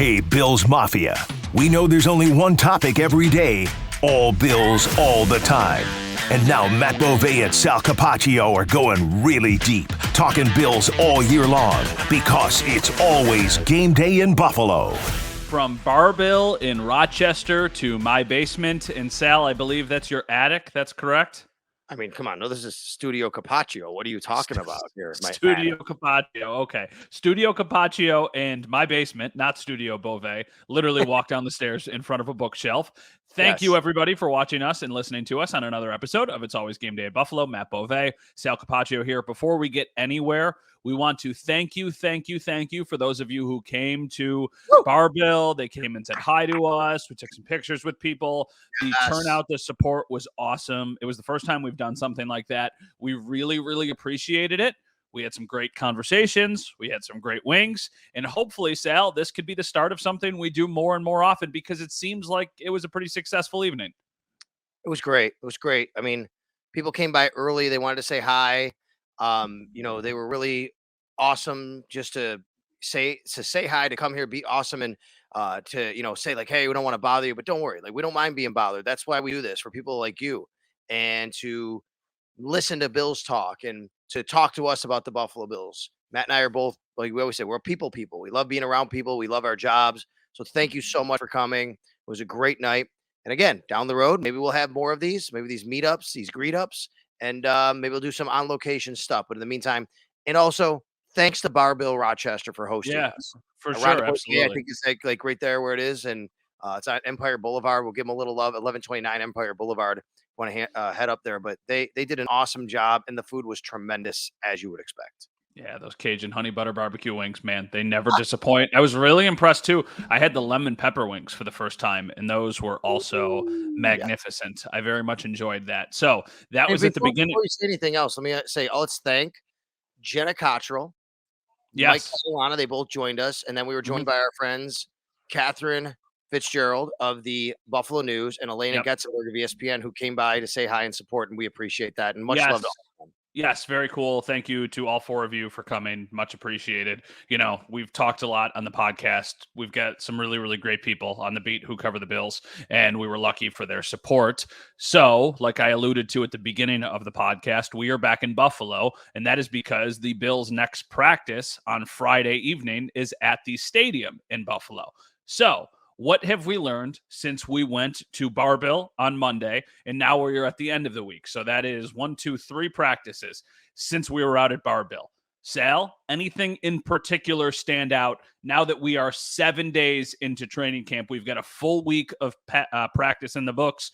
Hey, Bills Mafia. We know there's only one topic every day. All Bills, all the time. And now Matt Beauvais and Sal Capaccio are going really deep, talking Bills all year long, because it's always game day in Buffalo. From Barbill in Rochester to my basement in Sal, I believe that's your attic. That's correct? I mean, come on. No, this is Studio Capaccio. What are you talking about here? Studio Capaccio. Okay. Studio Capaccio and my basement, not Studio Beauvais, literally walk down the stairs in front of a bookshelf. Thank you, everybody, for watching us and listening to us on another episode of It's Always Game Day at Buffalo. Matt Beauvais, Sal Capaccio here. Before we get anywhere, we want to thank you for those of you who came to Barbill. They came and said hi to us. We took some pictures with people. The turnout, the support was awesome. It was the first time we've done something like that. We really, really appreciated it. We had some great conversations. We had some great wings. And hopefully, Sal, this could be the start of something we do more and more often, because it seems like it was a pretty successful evening. It was great. It was great. I mean, people came by early. They wanted to say hi. They were really awesome just to say hi, to come here, be awesome, and to say like, hey, we don't want to bother you, but don't worry, like, we don't mind being bothered. That's why we do this, for people like you, and to listen to Bills talk and to talk to us about the Buffalo Bills. Matt and I are both, like we always say, we're people. We love being around people. We love our jobs. So thank you so much for coming. It was a great night. And again, down the road, maybe we'll have more of these, maybe these meetups, these greet ups, and maybe we'll do some on location stuff. But in the meantime, and also thanks to Barbill Rochester for hosting us. For Around sure. Absolutely. I think it's like right there where it is. And it's on Empire Boulevard. We'll give them a little love. 1129 Empire Boulevard. Want to head up there, but they did an awesome job, and the food was tremendous, as you would expect. Yeah, those Cajun honey butter barbecue wings, man, they never disappoint. I was really impressed too. I had the lemon pepper wings for the first time, and those were also magnificent. I very much enjoyed that. So that was at the beginning. Before you say anything else, let me say, let's thank Jenna Cottrell, Mike Solana. They both joined us, and then we were joined by our friends Catherine Fitzgerald of the Buffalo News and Elena Getzenberg of ESPN, who came by to say hi and support, and we appreciate that. And much love to all of them. Yes, very cool. Thank you to all four of you for coming. Much appreciated. We've talked a lot on the podcast. We've got some really, really great people on the beat who cover the Bills, and we were lucky for their support. So, like I alluded to at the beginning of the podcast, we are back in Buffalo, and that is because the Bills' next practice on Friday evening is at the stadium in Buffalo. So, what have we learned since we went to Barbill on Monday, and now we're at the end of the week? So that is 1, 2, 3 practices since we were out at Barbill. Sal, anything in particular stand out now that we are 7 days into training camp? We've got a full week of practice in the books,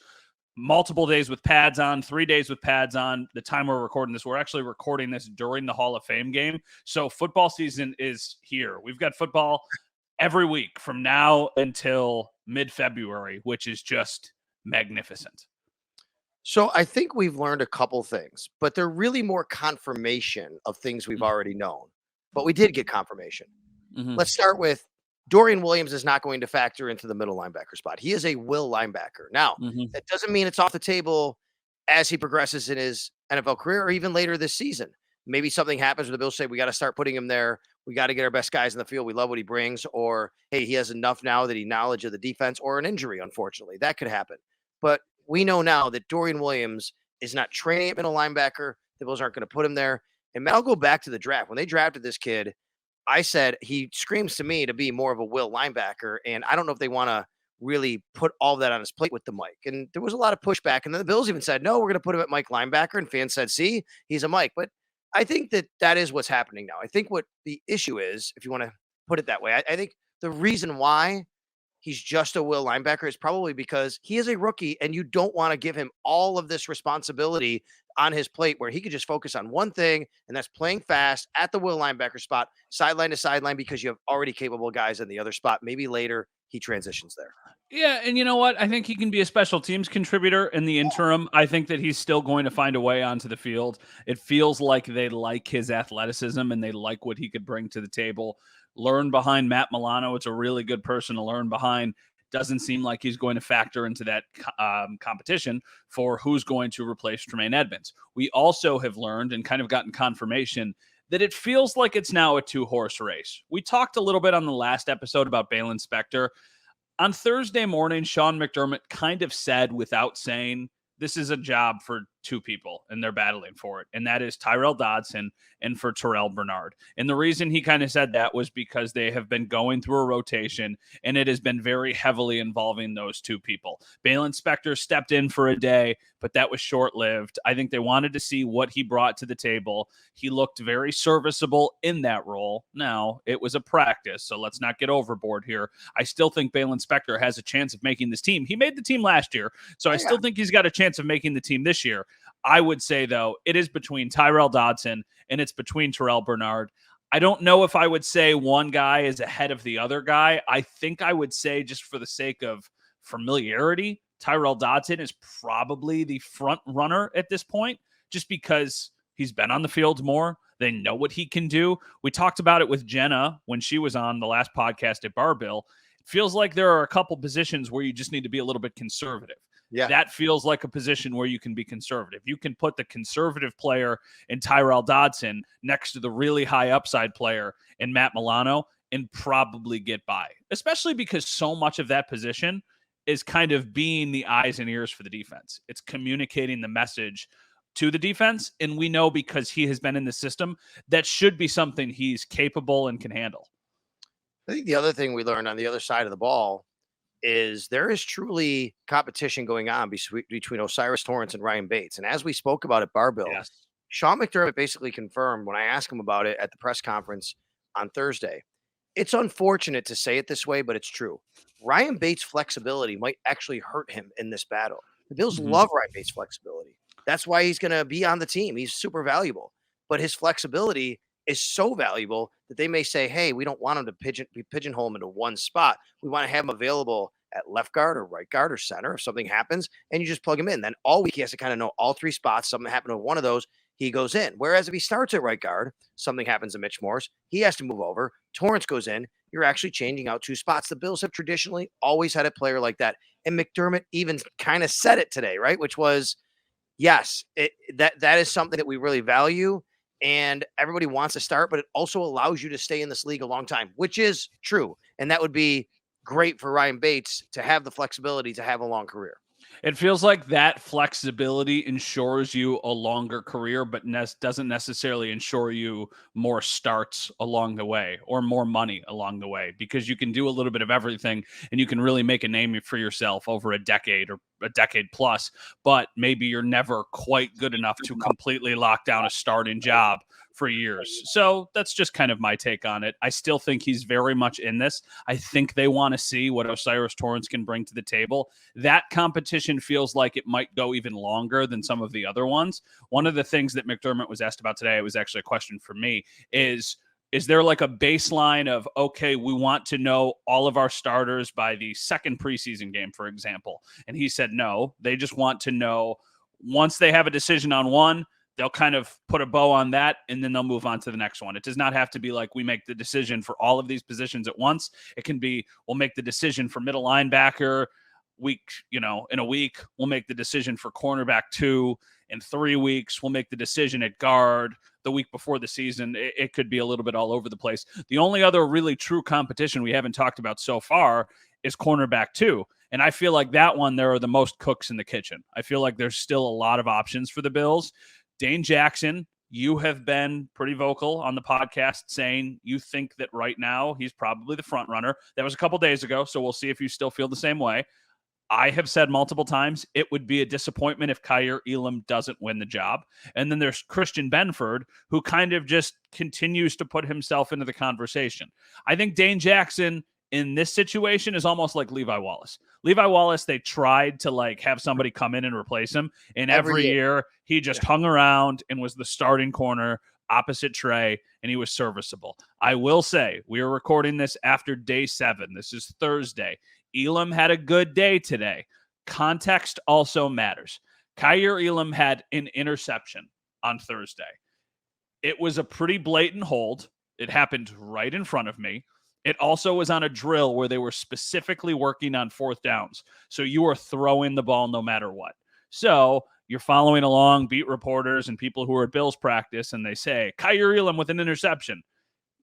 multiple days with pads on, 3 days with pads on. The time we're recording this, we're actually recording this during the Hall of Fame game. So football season is here. We've got football every week from now until mid-February, which is just magnificent. So I think we've learned a couple things, but they're really more confirmation of things we've already known. But we did get confirmation. Let's start with Dorian Williams is not going to factor into the middle linebacker spot. He is a will linebacker. Now, that doesn't mean it's off the table as he progresses in his NFL career or even later this season. Maybe something happens where the Bills say, we got to start putting him there. We got to get our best guys in the field. We love what he brings. Or, hey, he has enough now that he knowledge of the defense, or an injury, unfortunately. That could happen. But we know now that Dorian Williams is not training at middle linebacker. The Bills aren't going to put him there. And I'll go back to the draft. When they drafted this kid, I said he screams to me to be more of a will linebacker. And I don't know if they want to really put all that on his plate with the Mike. And there was a lot of pushback. And then the Bills even said, no, we're going to put him at Mike linebacker. And fans said, see, he's a Mike. But I think that is what's happening now. I think what the issue is, if you want to put it that way, I think the reason why he's just a will linebacker is probably because he is a rookie, and you don't want to give him all of this responsibility on his plate where he could just focus on one thing, and that's playing fast at the will linebacker spot, sideline to sideline, because you have already capable guys in the other spot. Maybe later he transitions there. Yeah, and you know what? I think he can be a special teams contributor in the interim. I think that he's still going to find a way onto the field. It feels like they like his athleticism, and they like what he could bring to the table. Learn behind Matt Milano. It's a really good person to learn behind. Doesn't seem like he's going to factor into that competition for who's going to replace Tremaine Edmunds. We also have learned and kind of gotten confirmation that it feels like it's now a two-horse race. We talked a little bit on the last episode about Balin Spector. On Thursday morning, Sean McDermott kind of said, without saying, this is a job for two people, and they're battling for it. And that is Tyrel Dodson and for Terrell Bernard. And the reason he kind of said that was because they have been going through a rotation, and it has been very heavily involving those two people. Balin Spector stepped in for a day, but that was short-lived. I think they wanted to see what he brought to the table. He looked very serviceable in that role. Now, it was a practice, so let's not get overboard here. I still think Balin Spector has a chance of making this team. He made the team last year, so I still think he's got a chance of making the team this year. I would say, though, it is between Tyrel Dodson and it's between Terrell Bernard. I don't know if I would say one guy is ahead of the other guy. I think I would say, just for the sake of familiarity, Tyrel Dodson is probably the front runner at this point, just because he's been on the field more. They know what he can do. We talked about it with Jenna when she was on the last podcast at Barbill. It feels like there are a couple positions where you just need to be a little bit conservative. Yeah. That feels like a position where you can be conservative. You can put the conservative player in Tyrel Dodson next to the really high upside player in Matt Milano and probably get by, especially because so much of that position is kind of being the eyes and ears for the defense. It's communicating the message to the defense, and we know because he has been in the system, that should be something he's capable and can handle. I think the other thing we learned on the other side of the ball is there is truly competition going on between O'Cyrus Torrence and Ryan Bates. And as we spoke about at Barbill, Sean McDermott basically confirmed when I asked him about it at the press conference on Thursday. It's unfortunate to say it this way, but it's true. Ryan Bates' flexibility might actually hurt him in this battle. The Bills love Ryan Bates' flexibility. That's why he's going to be on the team. He's super valuable. But his flexibility is so valuable that they may say, hey, we don't want him to pigeonhole him into one spot. We want to have him available at left guard or right guard or center if something happens, and you just plug him in. Then all week he has to kind of know all three spots. Something happened to one of those, he goes in. Whereas if he starts at right guard, something happens to Mitch Morse, he has to move over. Torrance goes in. You're actually changing out two spots. The Bills have traditionally always had a player like that. And McDermott even kind of said it today, right? Which was, yes, that is something that we really value. And everybody wants to start, but it also allows you to stay in this league a long time, which is true. And that would be great for Ryan Bates to have the flexibility to have a long career. It feels like that flexibility ensures you a longer career, but doesn't necessarily ensure you more starts along the way or more money along the way, because you can do a little bit of everything and you can really make a name for yourself over a decade or a decade plus, but maybe you're never quite good enough to completely lock down a starting job for years. So that's just kind of my take on it. I still think he's very much in this. I think they want to see what O'Cyrus Torrence can bring to the table. That competition feels like it might go even longer than some of the other ones. One of the things that McDermott was asked about today, it was actually a question for me, is there like a baseline of, okay, we want to know all of our starters by the second preseason game, for example? And he said, no, they just want to know once they have a decision on one, they'll kind of put a bow on that, and then they'll move on to the next one. It does not have to be like we make the decision for all of these positions at once. It can be, we'll make the decision for middle linebacker in a week. We'll make the decision for cornerback 2 in 3 weeks. We'll make the decision at guard the week before the season. It could be a little bit all over the place. The only other really true competition we haven't talked about so far is cornerback 2. And I feel like that one, there are the most cooks in the kitchen. I feel like there's still a lot of options for the Bills. Dane Jackson, you have been pretty vocal on the podcast saying you think that right now he's probably the front runner. That was a couple days ago, so we'll see if you still feel the same way. I have said multiple times it would be a disappointment if Kaiir Elam doesn't win the job. And then there's Christian Benford, who kind of just continues to put himself into the conversation. I think Dane Jackson in this situation is almost like Levi Wallace. Levi Wallace, they tried to have somebody come in and replace him. And every year he just hung around and was the starting corner opposite Trey, and he was serviceable. I will say, we are recording this after day 7. This is Thursday. Elam had a good day today. Context also matters. Kaiir Elam had an interception on Thursday. It was a pretty blatant hold. It happened right in front of me. It also was on a drill where they were specifically working on fourth downs. So you were throwing the ball no matter what. So you're following along, beat reporters and people who are at Bills practice, and they say, Kaiir Elam with an interception.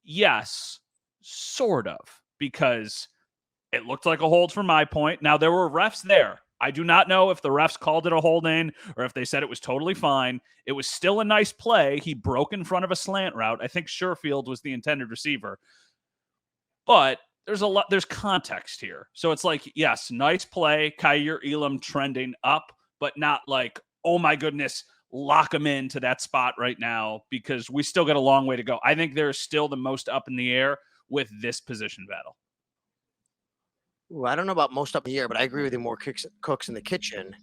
Yes, sort of, because it looked like a hold from my point. Now, there were refs there. I do not know if the refs called it a holding or if they said it was totally fine. It was still a nice play. He broke in front of a slant route. I think Sherfield was the intended receiver. But there's context here. So it's like, yes, nice play. Kaiir Elam trending up, but not like, oh my goodness, lock him into that spot right now, because we still got a long way to go. I think there's still the most up in the air with this position battle. Ooh, I don't know about most up in the air, but I agree with you, more cooks in the kitchen.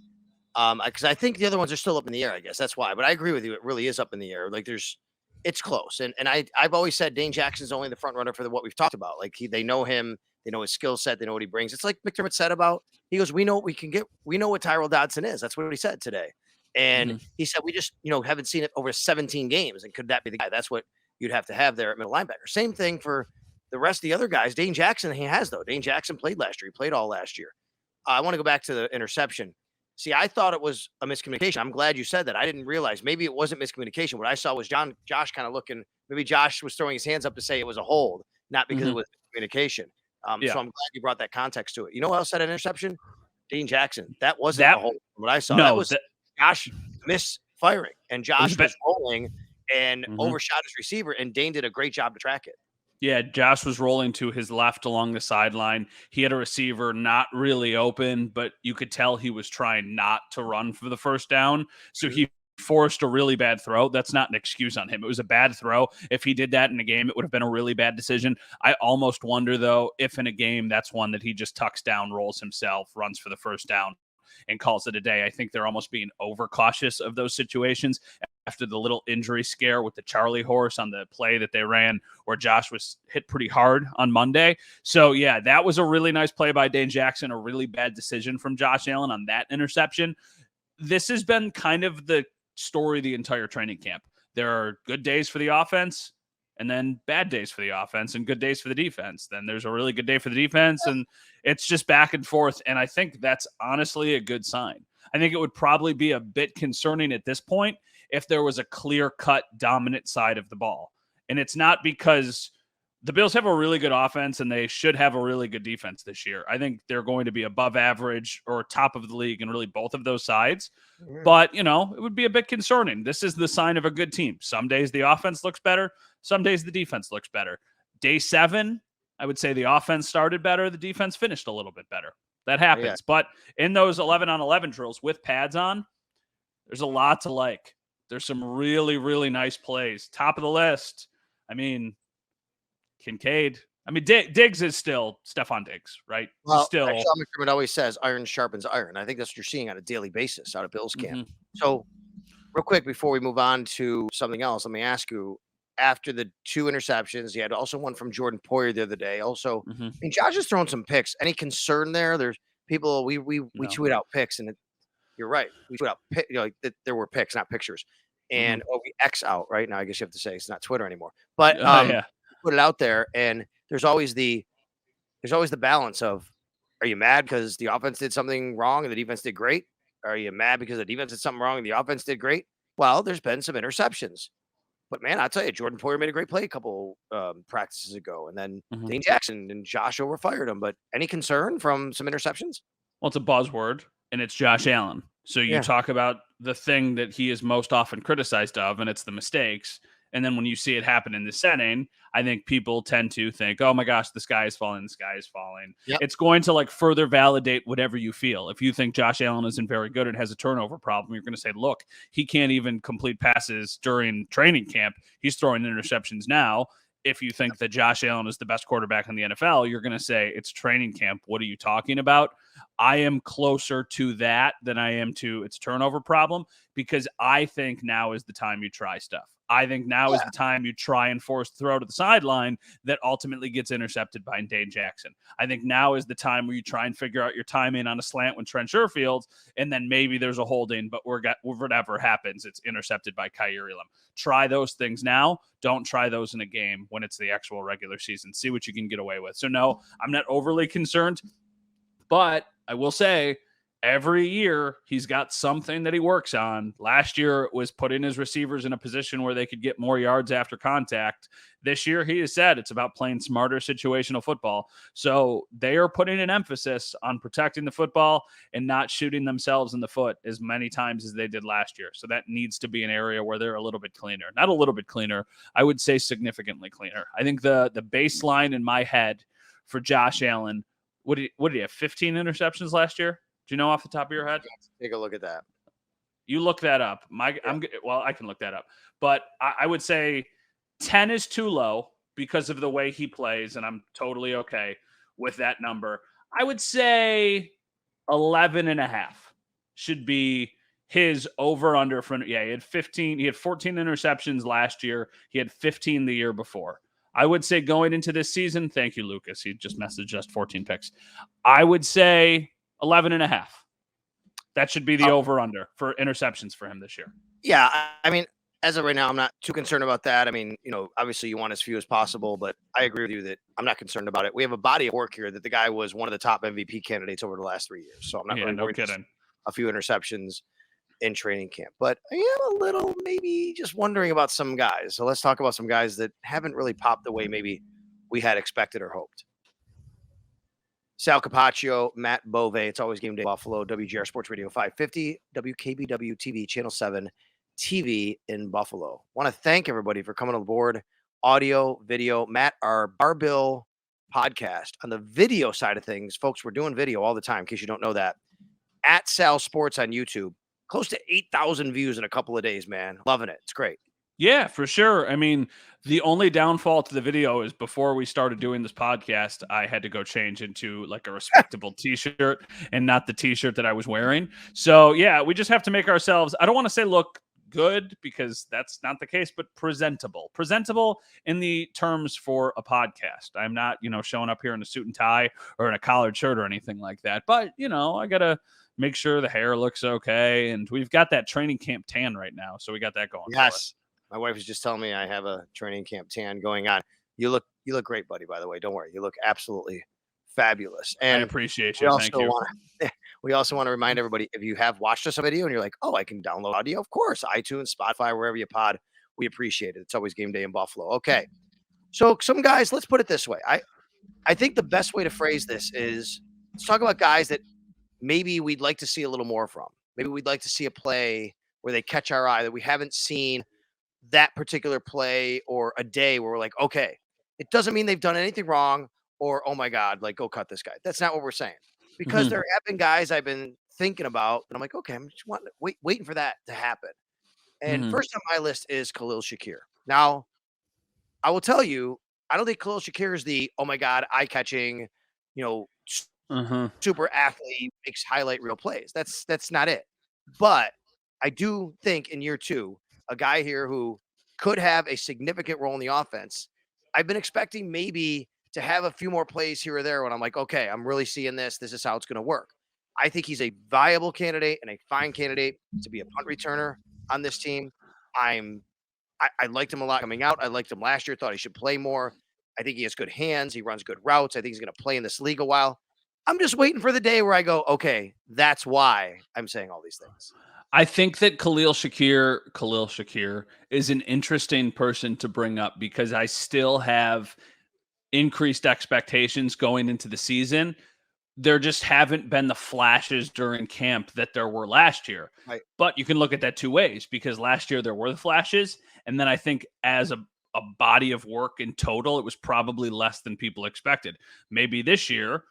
Because I think the other ones are still up in the air, I guess. That's why. But I agree with you. It really is up in the air. Like it's close. And I've always said Dane Jackson's only the front runner for what we've talked about. Like they know him, they know his skill set, they know what he brings. It's like McDermott said about, he goes, we know what we can get. We know what Tyrell Dodson is. That's what he said today. And he said, we just, haven't seen it over 17 games. And could that be the guy? That's what you'd have to have there at middle linebacker. Same thing for the rest of the other guys. Dane Jackson, he has, though. Dane Jackson played last year. He played all last year. I want to go back to the interception. See, I thought it was a miscommunication. I'm glad you said that. I didn't realize. Maybe it wasn't miscommunication. What I saw was Josh kind of looking. Maybe Josh was throwing his hands up to say it was a hold, not because it was communication. So I'm glad you brought that context to it. You know what else had an interception? Dane Jackson. That wasn't a hold from what I saw. That was Josh misfiring. And Josh was rolling and overshot his receiver, and Dane did a great job to track it. Yeah, Josh was rolling to his left along the sideline. He had a receiver not really open, but you could tell he was trying not to run for the first down. So he forced a really bad throw. That's not an excuse on him. It was a bad throw. If he did that in a game, it would have been a really bad decision. I almost wonder, though, if in a game that's one that he just tucks down, rolls himself, runs for the first down, and calls it a day. I think they're almost being overcautious of those situations after the little injury scare with the Charlie horse on the play that they ran where Josh was hit pretty hard on Monday. So, yeah, that was a really nice play by Dane Jackson, a really bad decision from Josh Allen on that interception. This has been kind of the story the entire training camp. There are good days for the offense and then bad days for the offense and good days for the defense. Then there's a really good day for the defense, and it's just back and forth. And I think that's honestly a good sign. I think it would probably be a bit concerning at this point if there was a clear-cut dominant side of the ball. And it's not because the Bills have a really good offense and they should have a really good defense this year. I think they're going to be above average or top of the league in really both of those sides. But, it would be a bit concerning. This is the sign of a good team. Some days the offense looks better. Some days the defense looks better. Day 7, I would say the offense started better. The defense finished a little bit better. That happens. Yeah. But in those 11-on-11 drills with pads on, there's a lot to like. There's some really, really nice plays. Top of the list. I mean, Kincaid. I mean, Diggs is still Stephon Diggs, right? Well, Sean McDermott always says iron sharpens iron. I think that's what you're seeing on a daily basis out of Bills camp. So real quick, before we move on to something else, let me ask you, after the 2 interceptions, you had also one from Jordan Poyer the other day. Also, I mean, Josh has thrown some picks. Any concern there? There's people, we tweet out picks, and you're right. We tweet out there were picks, not pictures. And we X out right now. I guess you have to say it's not Twitter anymore. But put it out there, and there's always the balance of, are you mad because the offense did something wrong and the defense did great? Are you mad because the defense did something wrong and the offense did great? Well, there's been some interceptions. But, man, I'll tell you, Jordan Poyer made a great play a couple practices ago. And then Dane Jackson and Josh overfired him. But any concern from some interceptions? Well, it's a buzzword, and it's Josh Allen. So you talk about the thing that he is most often criticized of, and it's the mistakes. And then when you see it happen in the setting, I think people tend to think, oh my gosh, the sky is falling, the sky is falling. Yep. It's going to further validate whatever you feel. If you think Josh Allen isn't very good and has a turnover problem, you're going to say, look, he can't even complete passes during training camp. He's throwing interceptions now. If you think that Josh Allen is the best quarterback in the NFL, you're going to say it's training camp. What are you talking about? I am closer to that than I am to its turnover problem, because I think now is the time you try stuff. I think now is the time you try and force throw to the sideline that ultimately gets intercepted by Dane Jackson. I think now is the time where you try and figure out your timing on a slant when Trent Sherfield, and then maybe there's a holding, but whatever happens, it's intercepted by Kaiir Elam. Try those things now. Don't try those in a game when it's the actual regular season. See what you can get away with. So no, I'm not overly concerned, but I will say every year he's got something that he works on. Last year it was putting his receivers in a position where they could get more yards after contact. This year he has said it's about playing smarter situational football. So they are putting an emphasis on protecting the football and not shooting themselves in the foot as many times as they did last year. So that needs to be an area where they're a little bit cleaner. Not a little bit cleaner, I would say significantly cleaner. I think the baseline in my head for Josh Allen, what did he have, 15 interceptions last year? Do you know off the top of your head? Take a look at that. You look that up. I can look that up. But I would say 10 is too low because of the way he plays, and I'm totally okay with that number. I would say 11 and a half should be his over-under. He had 15. He had 14 interceptions last year. He had 15 the year before. I would say going into this season, thank you, Lucas. He just messaged us 14 picks. I would say 11 and a half. That should be the over-under for interceptions for him this year. Yeah, I mean, as of right now, I'm not too concerned about that. I mean, obviously you want as few as possible, but I agree with you that I'm not concerned about it. We have a body of work here that the guy was one of the top MVP candidates over the last 3 years. So I'm not really worried. Kidding. A few interceptions in training camp. But I am a little maybe just wondering about some guys. So let's talk about some guys that haven't really popped the way maybe we had expected or hoped. Sal Capaccio, Matt Bove. It's always Game Day Buffalo, WGR Sports Radio 550, WKBW TV, Channel 7 TV in Buffalo. Want to thank everybody for coming aboard. Audio, video. Matt, our Barbill podcast on the video side of things. Folks, we're doing video all the time, in case you don't know that. At Sal Sports on YouTube. Close to 8,000 views in a couple of days, man. Loving it. It's great. Yeah, for sure. I mean, the only downfall to the video is before we started doing this podcast, I had to go change into like a respectable t-shirt and not the t-shirt that I was wearing. So yeah, we just have to make ourselves, I don't want to say look good because that's not the case, but presentable in the terms for a podcast. I'm not, showing up here in a suit and tie or in a collared shirt or anything like that. But, I got to make sure the hair looks okay. And we've got that training camp tan right now. So we got that going. Yes. My wife was just telling me I have a training camp tan going on. You look great, buddy, by the way. Don't worry. You look absolutely fabulous. And I appreciate you. Thank you. We also want to remind everybody, if you have watched us a video and you're like, oh, I can download audio, of course, iTunes, Spotify, wherever you pod, we appreciate it. It's always Game Day in Buffalo. Okay. So some guys, let's put it this way. I think the best way to phrase this is let's talk about guys that maybe we'd like to see a little more from. Maybe we'd like to see a play where they catch our eye that we haven't seen that particular play or a day where we're like, okay, it doesn't mean they've done anything wrong or, oh my God, like go cut this guy. That's not what we're saying. Because there have been guys I've been thinking about and I'm like, okay, I'm just waiting for that to happen. And first on my list is Khalil Shakir. Now, I will tell you, I don't think Khalil Shakir is the, oh my God, eye-catching, super athlete, makes highlight reel plays. That's not it. But I do think in year two, a guy here who could have a significant role in the offense. I've been expecting maybe to have a few more plays here or there when I'm like, okay, I'm really seeing this. This is how it's going to work. I think he's a viable candidate and a fine candidate to be a punt returner on this team. I liked him a lot coming out. I liked him last year. Thought he should play more. I think he has good hands. He runs good routes. I think he's going to play in this league a while. I'm just waiting for the day where I go, okay, that's why I'm saying all these things. I think that Khalil Shakir is an interesting person to bring up because I still have increased expectations going into the season. There just haven't been the flashes during camp that there were last year. Right. But you can look at that two ways because last year there were the flashes. And then I think as a body of work in total, it was probably less than people expected. Maybe this year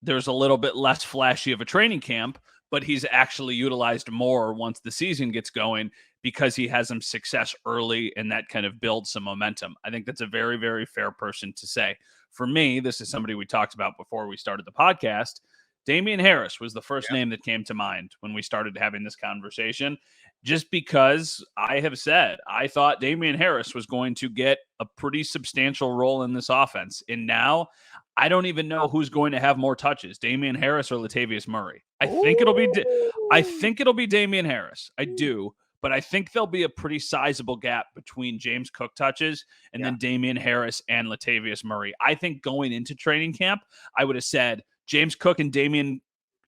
there's a little bit less flashy of a training camp, but he's actually utilized more once the season gets going because he has some success early and that kind of builds some momentum. I think that's a very, very fair person to say. For me, this is somebody we talked about before we started the podcast. Damian Harris was the first name that came to mind when we started having this conversation, just because I have said I thought Damian Harris was going to get a pretty substantial role in this offense. And now I don't even know who's going to have more touches, Damian Harris or Latavius Murray. I think it'll be Damian Harris. I do. But I think there'll be a pretty sizable gap between James Cook touches and then Damian Harris and Latavius Murray. I think going into training camp, I would have said James Cook and Damian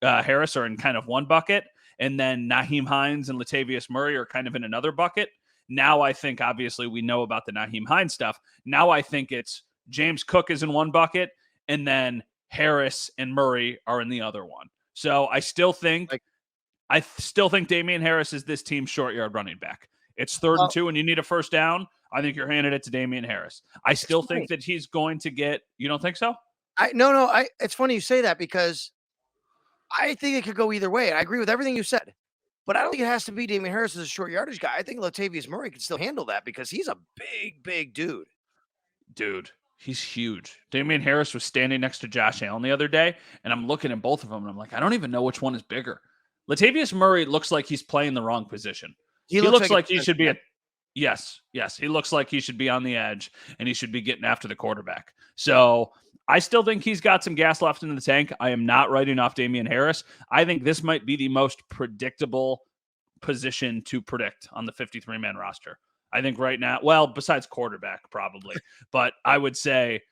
Harris are in kind of one bucket, and then Nyheim Hines and Latavius Murray are kind of in another bucket. Now I think, obviously, we know about the Nyheim Hines stuff. Now I think it's James Cook is in one bucket, and then Harris and Murray are in the other one. So I still think Damian Harris is this team's short yard running back. It's 3rd and 2, and you need a first down. I think you're handing it to Damian Harris. I still think that he's going to get. You don't think so? No. It's funny you say that because I think it could go either way. I agree with everything you said, but I don't think it has to be Damian Harris as a short yardage guy. I think Latavius Murray can still handle that because he's a big dude. Dude, he's huge. Damian Harris was standing next to Josh Allen the other day, and I'm looking at both of them, and I'm like, I don't even know which one is bigger. Latavius Murray looks like he's playing the wrong position. He looks like he should be a Yes. He looks like he should be on the edge, and he should be getting after the quarterback. So I still think he's got some gas left in the tank. I am not writing off Damian Harris. I think this might be the most predictable position to predict on the 53-man roster. I think right now, well, besides quarterback probably, but I would say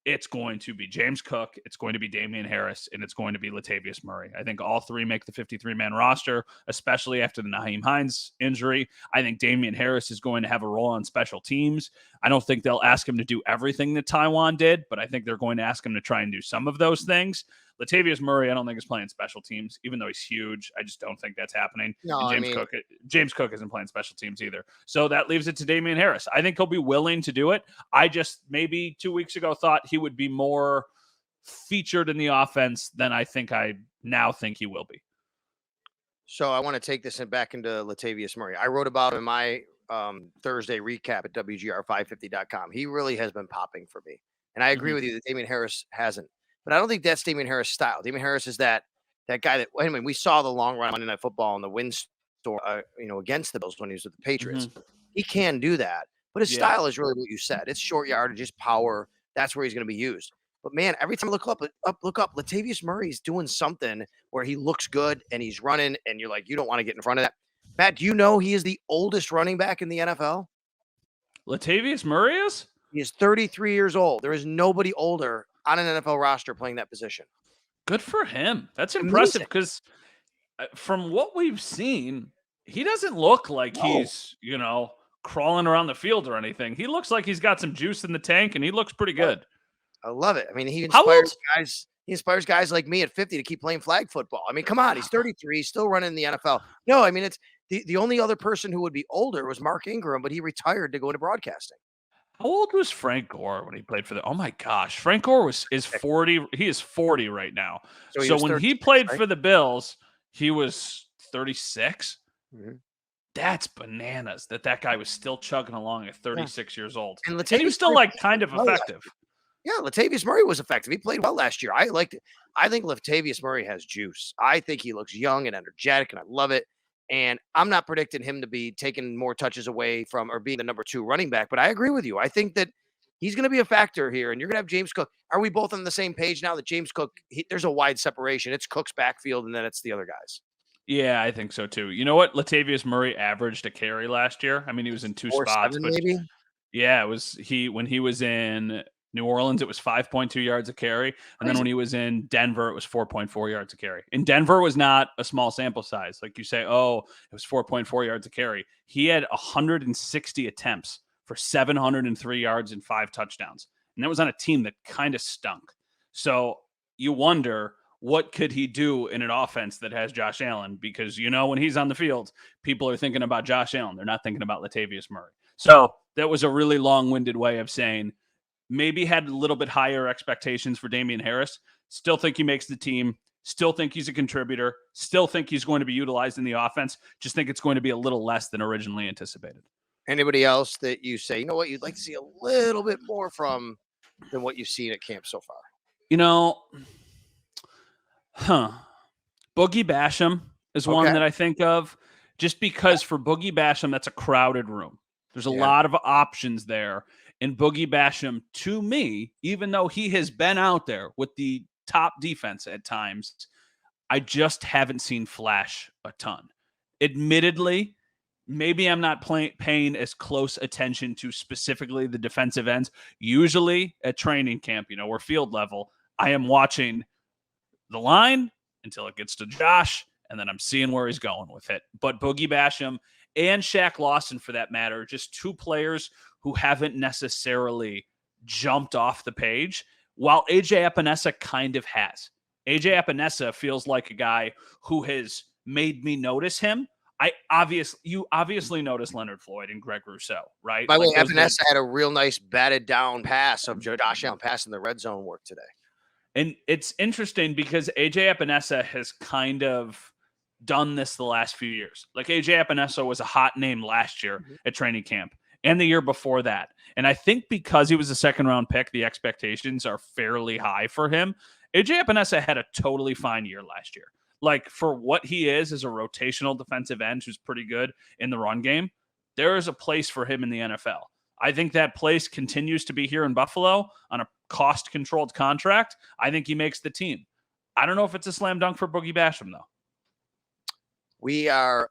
it's going to be James Cook, it's going to be Damian Harris, and it's going to be Latavius Murray. I think all three make the 53-man roster, especially after the Nyheim Hines injury. I think Damian Harris is going to have a role on special teams. I don't think they'll ask him to do everything that Taiwan did, but I think they're going to ask him to try and do some of those things. Latavius Murray, I don't think is playing special teams, even though he's huge. I just don't think that's happening. No, and James Cook isn't playing special teams either. So that leaves it to Damian Harris. I think he'll be willing to do it. I just maybe 2 weeks ago thought he would be more featured in the offense than I now think he will be. So I want to take this back into Latavius Murray. I wrote about him in my Thursday recap at WGR550.com. He really has been popping for me. And I agree with you that Damian Harris hasn't. But I don't think that's Damian Harris' style. Damian Harris is that guy that, I mean, we saw the long run Monday Night Football and the win store, against the Bills when he was with the Patriots. He can do that. But his style is really what you said. It's short yardage, just power. That's where he's going to be used. But man, every time I look up, Latavius Murray's doing something where he looks good and he's running, and you're like, you don't want to get in front of that. Matt, do you know he is the oldest running back in the NFL? Latavius Murray is? He is 33 years old. There is nobody older on an NFL roster playing that position. Good for him. That's impressive because from what we've seen, he doesn't look like he's, crawling around the field or anything. He looks like he's got some juice in the tank, and he looks pretty good. I love it. I mean, he inspires guys. He inspires guys like me at 50 to keep playing flag football. I mean, come on, he's 33, he's still running the NFL. No, I mean, it's the only other person who would be older was Mark Ingram, but he retired to go into broadcasting. How old was Frank Gore when he played for the? Oh my gosh, Frank Gore is 40. He is 40 right now. So when he played for the Bills, he was 36. That's bananas that guy was still chugging along at 36 years old, and he was still kind of effective. Yeah, Latavius Murray was effective. He played well last year. I liked it. I think Latavius Murray has juice. I think he looks young and energetic, and I love it. And I'm not predicting him to be taking more touches away from or being the number 2 running back, but I agree with you. I think that he's going to be a factor here, and you're going to have James Cook. Are we both on the same page now that James Cook, there's a wide separation? It's Cook's backfield, and then it's the other guys. Yeah, I think so too. You know what? Latavius Murray averaged a carry last year. I mean, he was in 2 spots. But maybe? Yeah, it was when he was in New Orleans, it was 5.2 yards a carry. And then when he was in Denver, it was 4.4 yards a carry. And Denver was not a small sample size. Like you say, it was 4.4 yards a carry. He had 160 attempts for 703 yards and 5 touchdowns. And that was on a team that kind of stunk. So you wonder, what could he do in an offense that has Josh Allen? Because, when he's on the field, people are thinking about Josh Allen. They're not thinking about Latavius Murray. So that was a really long-winded way of saying maybe had a little bit higher expectations for Damian Harris. Still think he makes the team. Still think he's a contributor. Still think he's going to be utilized in the offense. Just think it's going to be a little less than originally anticipated. Anybody else that you say, you'd like to see a little bit more from than what you've seen at camp so far? Boogie Basham is one that I think of, just because for Boogie Basham, that's a crowded room. There's a lot of options there. And Boogie Basham, to me, even though he has been out there with the top defense at times, I just haven't seen flash a ton. Admittedly, maybe I'm not paying as close attention to specifically the defensive ends. Usually at training camp, or field level, I am watching the line until it gets to Josh, and then I'm seeing where he's going with it. But Boogie Basham and Shaq Lawson, for that matter, just two players who haven't necessarily jumped off the page, while AJ Epinesa kind of has. AJ Epinesa feels like a guy who has made me notice him. You obviously notice Leonard Floyd and Greg Rousseau, right? By the way, Epinesa had a real nice batted down pass of Josh Allen passing the red zone work today. And it's interesting because AJ Epinesa has kind of done this the last few years. Like AJ Epinesa was a hot name last year at training camp and the year before that. And I think because he was a second round pick, the expectations are fairly high for him. AJ Epinesa had a totally fine year last year. Like for what he is as a rotational defensive end who's pretty good in the run game, there is a place for him in the NFL. I think that place continues to be here in Buffalo on a cost-controlled contract. I think he makes the team. I don't know if it's a slam dunk for Boogie Basham, though. We are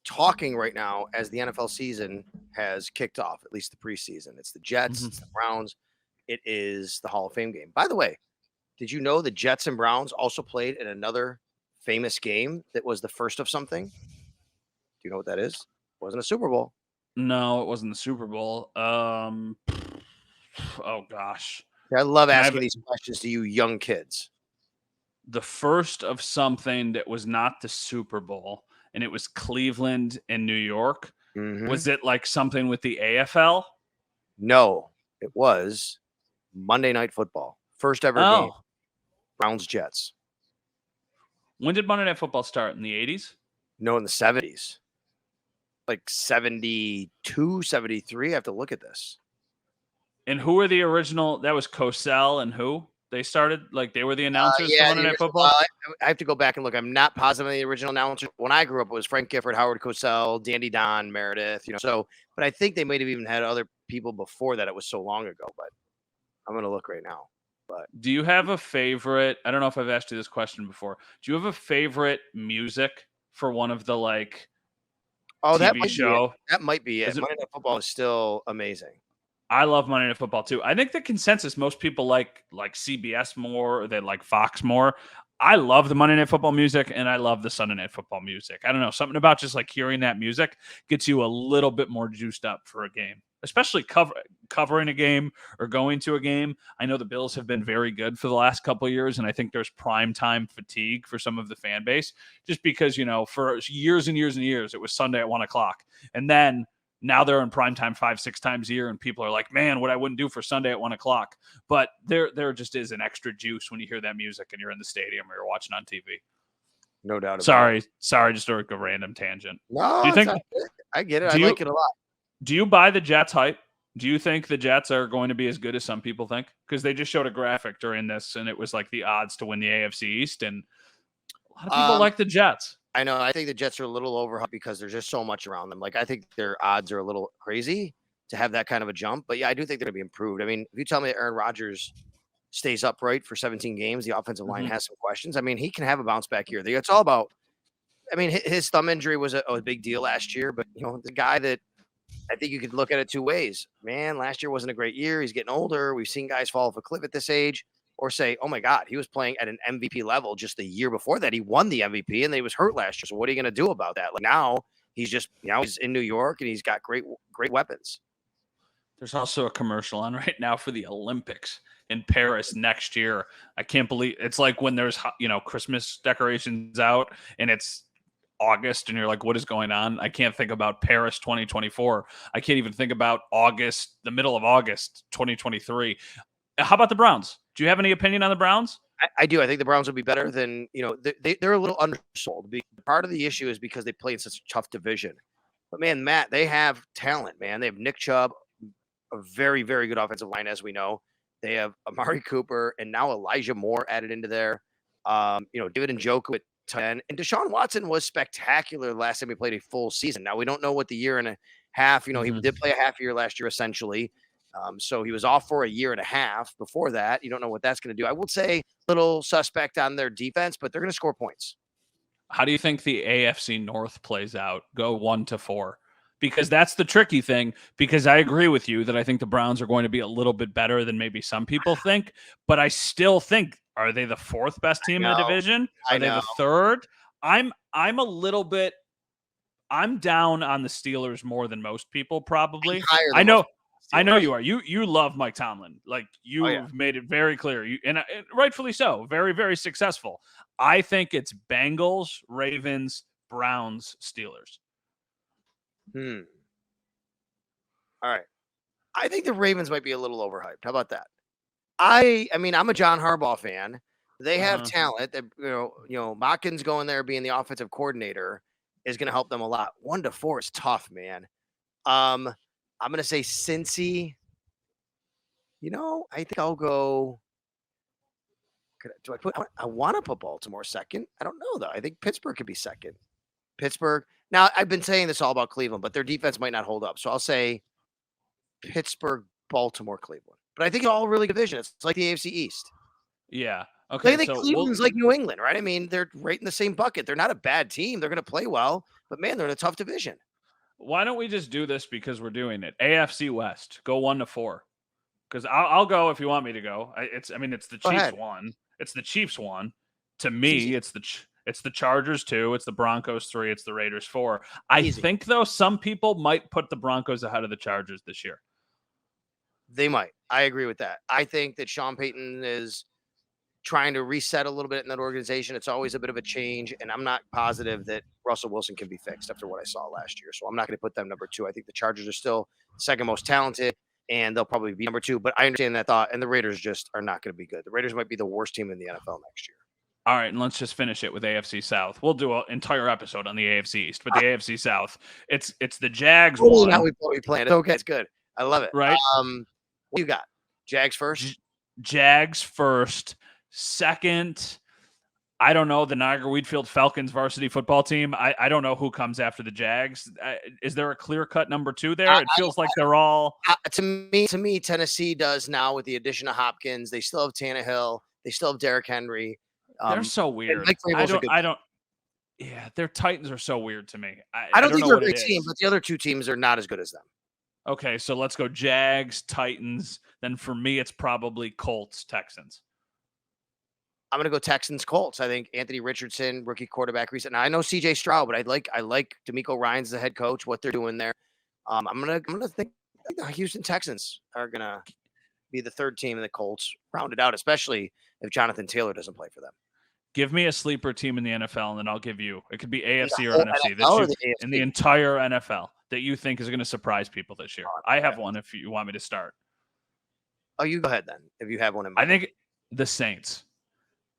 talking right now as the NFL season has kicked off, at least the preseason. It's the Jets, it's the Browns. It is the Hall of Fame game. By the way, did you know the Jets and Browns also played in another famous game that was the first of something? Do you know what that is? It wasn't a Super Bowl. No, it wasn't the Super Bowl. Oh gosh. I love asking these questions to you young kids. The first of something that was not the Super Bowl, and it was Cleveland and New York. Was it like something with the AFL? No, it was Monday Night Football. First ever game. Browns Jets. When did Monday Night Football start? In the 80s? No, in the 70s. Like 72, 73. I have to look at this. And who were the original? That was Cosell and who? They started, like they were the announcers for Monday Night Football? I have to go back and look. I'm not positive on the original announcers. When I grew up, it was Frank Gifford, Howard Cosell, Dandy Don, Meredith, but I think they might have even had other people before that. It was so long ago, but I'm going to look right now. But do you have a favorite? I don't know if I've asked you this question before. Do you have a favorite music for one of the TV show? That might be it. Monday Night Football is still amazing. I love Monday Night Football too. I think the consensus, most people like CBS more, or they like Fox more. I love the Monday Night Football music, and I love the Sunday Night Football music. I don't know, something about just like hearing that music gets you a little bit more juiced up for a game, especially covering a game or going to a game. I know the Bills have been very good for the last couple of years, and I think there's prime time fatigue for some of the fan base, just because for years and years and years it was Sunday at 1:00, and then now they're in prime time 5-6 times a year, and people are like, man, what I wouldn't do for Sunday at 1:00. But there just is an extra juice when you hear that music and you're in the stadium or you're watching on TV. No doubt about it. Sorry, just a random tangent. No, do you think I get it? I like it a lot. Do you buy the Jets hype? Do you think the Jets are going to be as good as some people think? Because they just showed a graphic during this, and it was like the odds to win the AFC East, and a lot of people like the Jets. I know. I think the Jets are a little overhyped because there's just so much around them. Like, I think their odds are a little crazy to have that kind of a jump. But yeah, I do think they're going to be improved. I mean, if you tell me that Aaron Rodgers stays upright for 17 games, the offensive line has some questions. I mean, he can have a bounce back year. It's all about, I mean, his thumb injury was a big deal last year, but the guy that I think you could look at it two ways. Man, last year wasn't a great year. He's getting older. We've seen guys fall off a cliff at this age. Or say, oh my God, he was playing at an MVP level just the year before that. He won the MVP and he was hurt last year. So what are you going to do about that? Like now he's in New York and he's got great weapons. There's also a commercial on right now for the Olympics in Paris next year. I can't believe it's like when there's, Christmas decorations out and it's August and you're like, what is going on? I can't think about Paris 2024. I can't even think about the middle of August 2023. How about the Browns? Do you have any opinion on the Browns? I do. I think the Browns will be better than, they're a little undersold. Part of the issue is because they play in such a tough division. But man, Matt, they have talent, man. They have Nick Chubb, a very, very good offensive line, as we know. They have Amari Cooper and now Elijah Moore added into there. David Njoku at 10. And Deshaun Watson was spectacular last time he played a full season. Now, we don't know what the year and a half, he did play a half year last year, essentially. So he was off for a year and a half before that. You don't know what that's going to do. I would say a little suspect on their defense, but they're going to score points. How do you think the AFC North plays out? Go 1-4. Because that's the tricky thing, because I agree with you that I think the Browns are going to be a little bit better than maybe some people think, but I still think Are they the fourth best team in the division? Are they the third? I'm a little bit. I'm down on the Steelers more than most people probably. I know you are. You love Mike Tomlin. Like you've made it very clear. And rightfully so. Very, very successful. I think it's Bengals, Ravens, Browns, Steelers. All right. I think the Ravens might be a little overhyped. How about that? I mean, I'm a John Harbaugh fan. They have talent that, you know, Watkins going there being the offensive coordinator is going to help them a lot. 1-4 is tough, man. I'm going to say Cincy. You know, I think I'll go. I want to put Baltimore second. I don't know, though. I think Pittsburgh could be second. Pittsburgh. Now, I've been saying this all about Cleveland, but their defense might not hold up. So I'll say Pittsburgh, Baltimore, Cleveland. But I think it's all really good division. It's like the AFC East. Yeah. Okay. I think Cleveland's like New England, right? I mean, they're right in the same bucket. They're not a bad team. They're going to play well, but man, they're in a tough division. Why don't we just do this because we're doing it? AFC West, go 1-4. Because I'll go if you want me to go. It's the Chiefs one. It's the Chiefs one. To me, it's the Chargers 2. It's the Broncos 3. It's the Raiders 4. I think though some people might put the Broncos ahead of the Chargers this year. They might. I agree with that. I think that Sean Payton is trying to reset a little bit in that organization. It's always a bit of a change, and I'm not positive that Russell Wilson can be fixed after what I saw last year. So I'm not going to put them number 2. I think the Chargers are still second most talented, and they'll probably be number 2. But I understand that thought, and the Raiders just are not going to be good. The Raiders might be the worst team in the NFL next year. All right, and let's just finish it with AFC South. We'll do an entire episode on the AFC East, but the AFC South, it's the Jags one. Not what we planned. It's okay, it's good. I love it. Right? What you got? Jags first? Jags first. Second, I don't know, the Niagara Wheatfield Falcons varsity football team. I don't know who comes after the Jags. Is there a clear-cut number 2 there? It feels like they're all... To me, Tennessee does now with the addition of Hopkins. They still have Tannehill. They still have Derrick Henry. They're so weird. Yeah, their Titans are so weird to me. I don't think they're a great team, but the other 2 teams are not as good as them. Okay, so let's go Jags, Titans. Then for me, it's probably Colts, Texans. I'm going to go Texans, Colts. I think Anthony Richardson, rookie quarterback, recent. Now I know CJ Stroud, but I like DeMeco Ryans, the head coach, what they're doing there. I'm gonna think the Houston Texans are gonna be the third team in the Colts, rounded out, especially if Jonathan Taylor doesn't play for them. Give me a sleeper team in the NFL, and then I'll give you. It could be AFC or NFC in the entire NFL that you think is going to surprise people this year. I have one if you want me to start. Oh, you go ahead then. If you have one in mind. I think the Saints.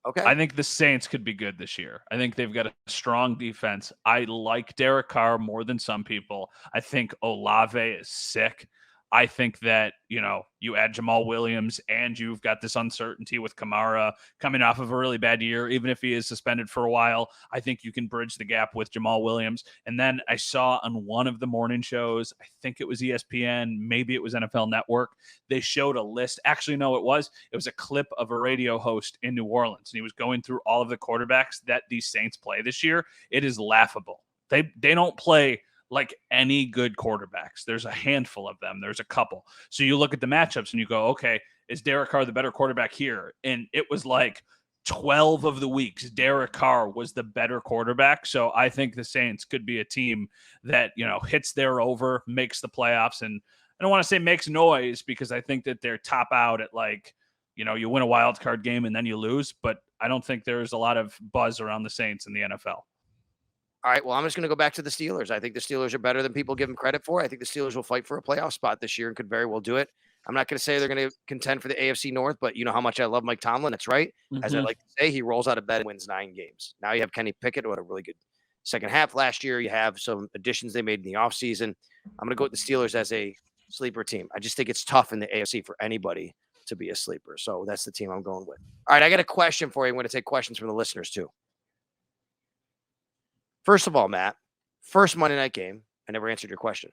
Okay. I think the Saints could be good this year. I think they've got a strong defense. I like Derek Carr more than some people. I think Olave is sick. I think that, you add Jamal Williams and you've got this uncertainty with Kamara coming off of a really bad year, even if he is suspended for a while. I think you can bridge the gap with Jamal Williams. And then I saw on one of the morning shows, I think it was ESPN, maybe it was NFL Network, they showed a list. Actually, no, it was a clip of a radio host in New Orleans, and he was going through all of the quarterbacks that these Saints play this year. It is laughable. They don't play like any good quarterbacks. There's a handful of them. There's a couple. So you look at the matchups and you go, okay, is Derek Carr the better quarterback here? And it was like 12 of the weeks, Derek Carr was the better quarterback. So I think the Saints could be a team that, hits their over, makes the playoffs. And I don't want to say makes noise because I think that they're top out at you win a wild card game and then you lose. But I don't think there's a lot of buzz around the Saints in the NFL. All right, well, I'm just going to go back to the Steelers. I think the Steelers are better than people give them credit for. I think the Steelers will fight for a playoff spot this year and could very well do it. I'm not going to say they're going to contend for the AFC North, but you know how much I love Mike Tomlin. That's right. Mm-hmm. As I like to say, he rolls out of bed and wins 9 games. Now you have Kenny Pickett, who had a really good second half last year. You have some additions they made in the offseason. I'm going to go with the Steelers as a sleeper team. I just think it's tough in the AFC for anybody to be a sleeper. So that's the team I'm going with. All right, I got a question for you. I'm going to take questions from the listeners too. First of all, Matt, first Monday night game, I never answered your question.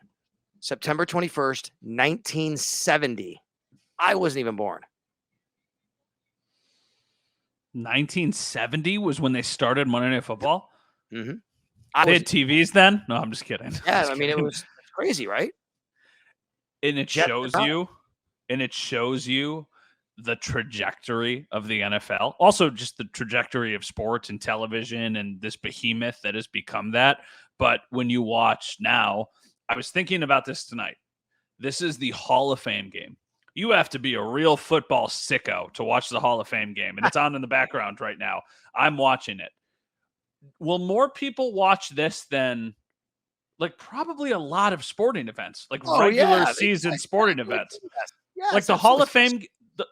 September 21st, 1970. I wasn't even born. 1970 was when they started Monday Night Football? Mm-hmm. They had TVs then? No, I'm just kidding. Yeah, it was crazy, right? And it shows you the trajectory of the NFL, also just the trajectory of sports and television and this behemoth that has become that. But when you watch now, I was thinking about this tonight. This is the Hall of Fame game. You have to be a real football sicko to watch the Hall of Fame game. And it's on in the background right now. I'm watching it. Will more people watch this than probably a lot of sporting events, regular season sporting events? Yes, the Hall of Fame,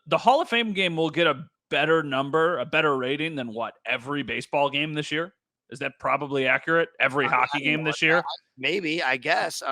the Hall of Fame game will get a better number, a better rating than what? Every baseball game this year? Is that probably accurate? Every hockey game this year? Maybe, I guess.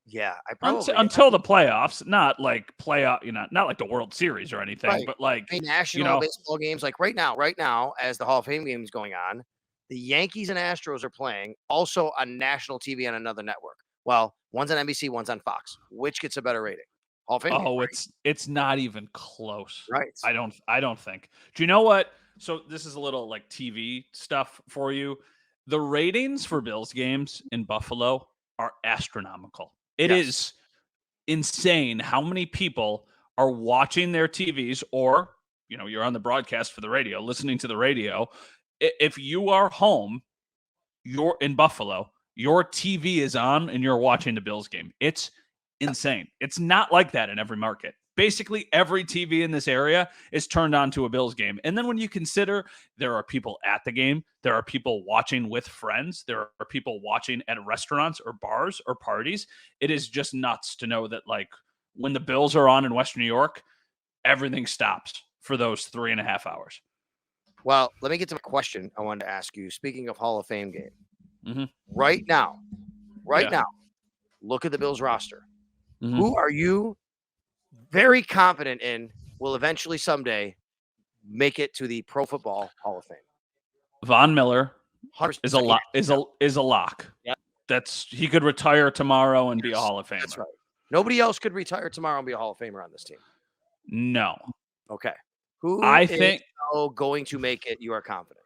Yeah, I probably until the playoffs, not like playoff, not like the World Series or anything, right. but national baseball games, like right now, as the Hall of Fame game is going on, the Yankees and Astros are playing also on national TV on another network. Well, one's on NBC, one's on Fox. Which gets a better rating? Hall of Fame game, right? It's not even close. Right. I don't think. Do you know what? So this is a little TV stuff for you. The ratings for Bills games in Buffalo are astronomical. It is insane how many people are watching their TVs, or you're on the broadcast for the radio, listening to the radio. If you are home, you're in Buffalo, your TV is on and you're watching the Bills game. It's insane. It's not like that in every market. Basically, every TV in this area is turned on to a Bills game. And then when you consider there are people at the game, there are people watching with friends, there are people watching at restaurants or bars or parties, it is just nuts to know that when the Bills are on in Western New York, everything stops for those 3.5 hours. Well, let me get to my question I wanted to ask you. Speaking of Hall of Fame game, right now, look at the Bills roster. Who are you very confident in will eventually someday make it to the Pro Football Hall of Fame? Von Miller 100% is a lock. Yeah. He could retire tomorrow and be a Hall of Famer. That's right. Nobody else could retire tomorrow and be a Hall of Famer on this team. No. Okay. Who think going to make it? You are confident.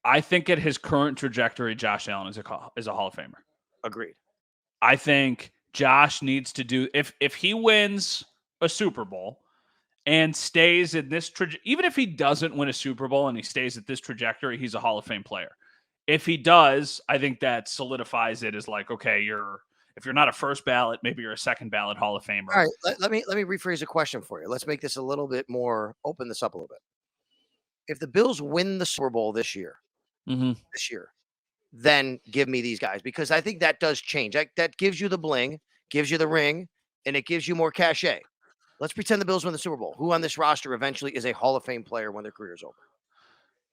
I think at his current trajectory, Josh Allen is a Hall of Famer. Agreed. I think Josh needs to do, if he wins a Super Bowl and stays in this even if he doesn't win a Super Bowl and he stays at this trajectory, he's a Hall of Fame player. If he does, I think that solidifies it as okay, if you're not a first ballot, maybe you're a second ballot Hall of Famer. All right, let me rephrase a question for you. Let's make this a little bit more, open this up a little bit. If the Bills win the Super Bowl this year, then give me these guys, because I think that does change. That gives you the bling, gives you the ring, and it gives you more cachet. Let's pretend the Bills win the Super Bowl. Who on this roster eventually is a Hall of Fame player when their career is over?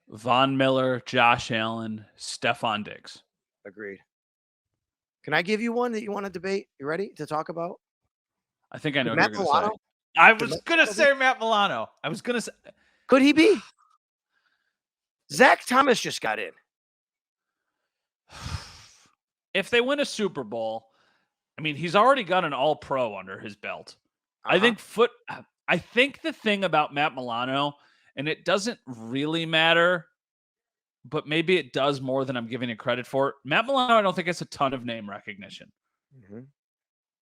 Von Miller, Josh Allen, Stephon Diggs. Agreed. Can I give you one that you want to debate? You ready to talk about? I think I know what you're going to say. I was going to say Matt Milano. I was going to say. Could he be? Zach Thomas just got in. If they win a Super Bowl, he's already got an All-Pro under his belt. I think the thing about Matt Milano, and it doesn't really matter, but maybe it does more than I'm giving it credit for. Matt Milano, I don't think has a ton of name recognition.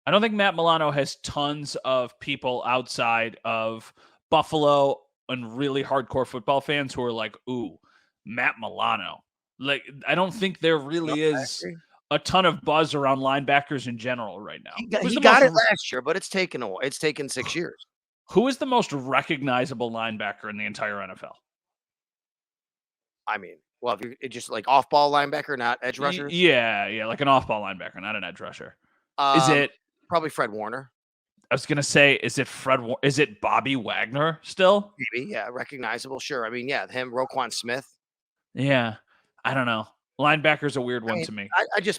I don't think Matt Milano has tons of people outside of Buffalo and really hardcore football fans who are like, ooh, Matt Milano. I don't think there really is a ton of buzz around linebackers in general right now. He got it last year, but it's taken 6 years. Who is the most recognizable linebacker in the entire NFL? Well, if you're just off-ball linebacker, not edge rusher. Yeah, like an off-ball linebacker, not an edge rusher. Is it probably Fred Warner? I was gonna say, is it Bobby Wagner still? Maybe, yeah, recognizable. Sure. Him, Roquan Smith. Yeah, I don't know. Linebacker's a weird one to me.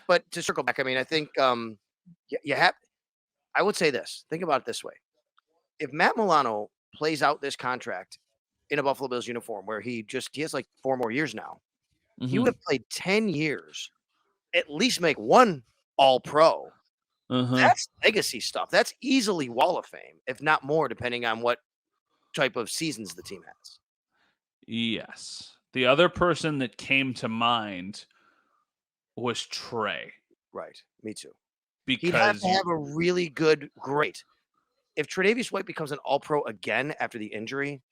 But to circle back, I think you have. I would say this. Think about it this way: if Matt Milano plays out this contract in a Buffalo Bills uniform, where he has 4 more years now, he would have played 10 years, at least make one All-Pro. That's legacy stuff. That's easily Wall of Fame, if not more, depending on what type of seasons the team has. Yes. The other person that came to mind was Trey. Right. Me too. Because he'd have to have a really great if Tre'Davious White becomes an All-Pro again after the injury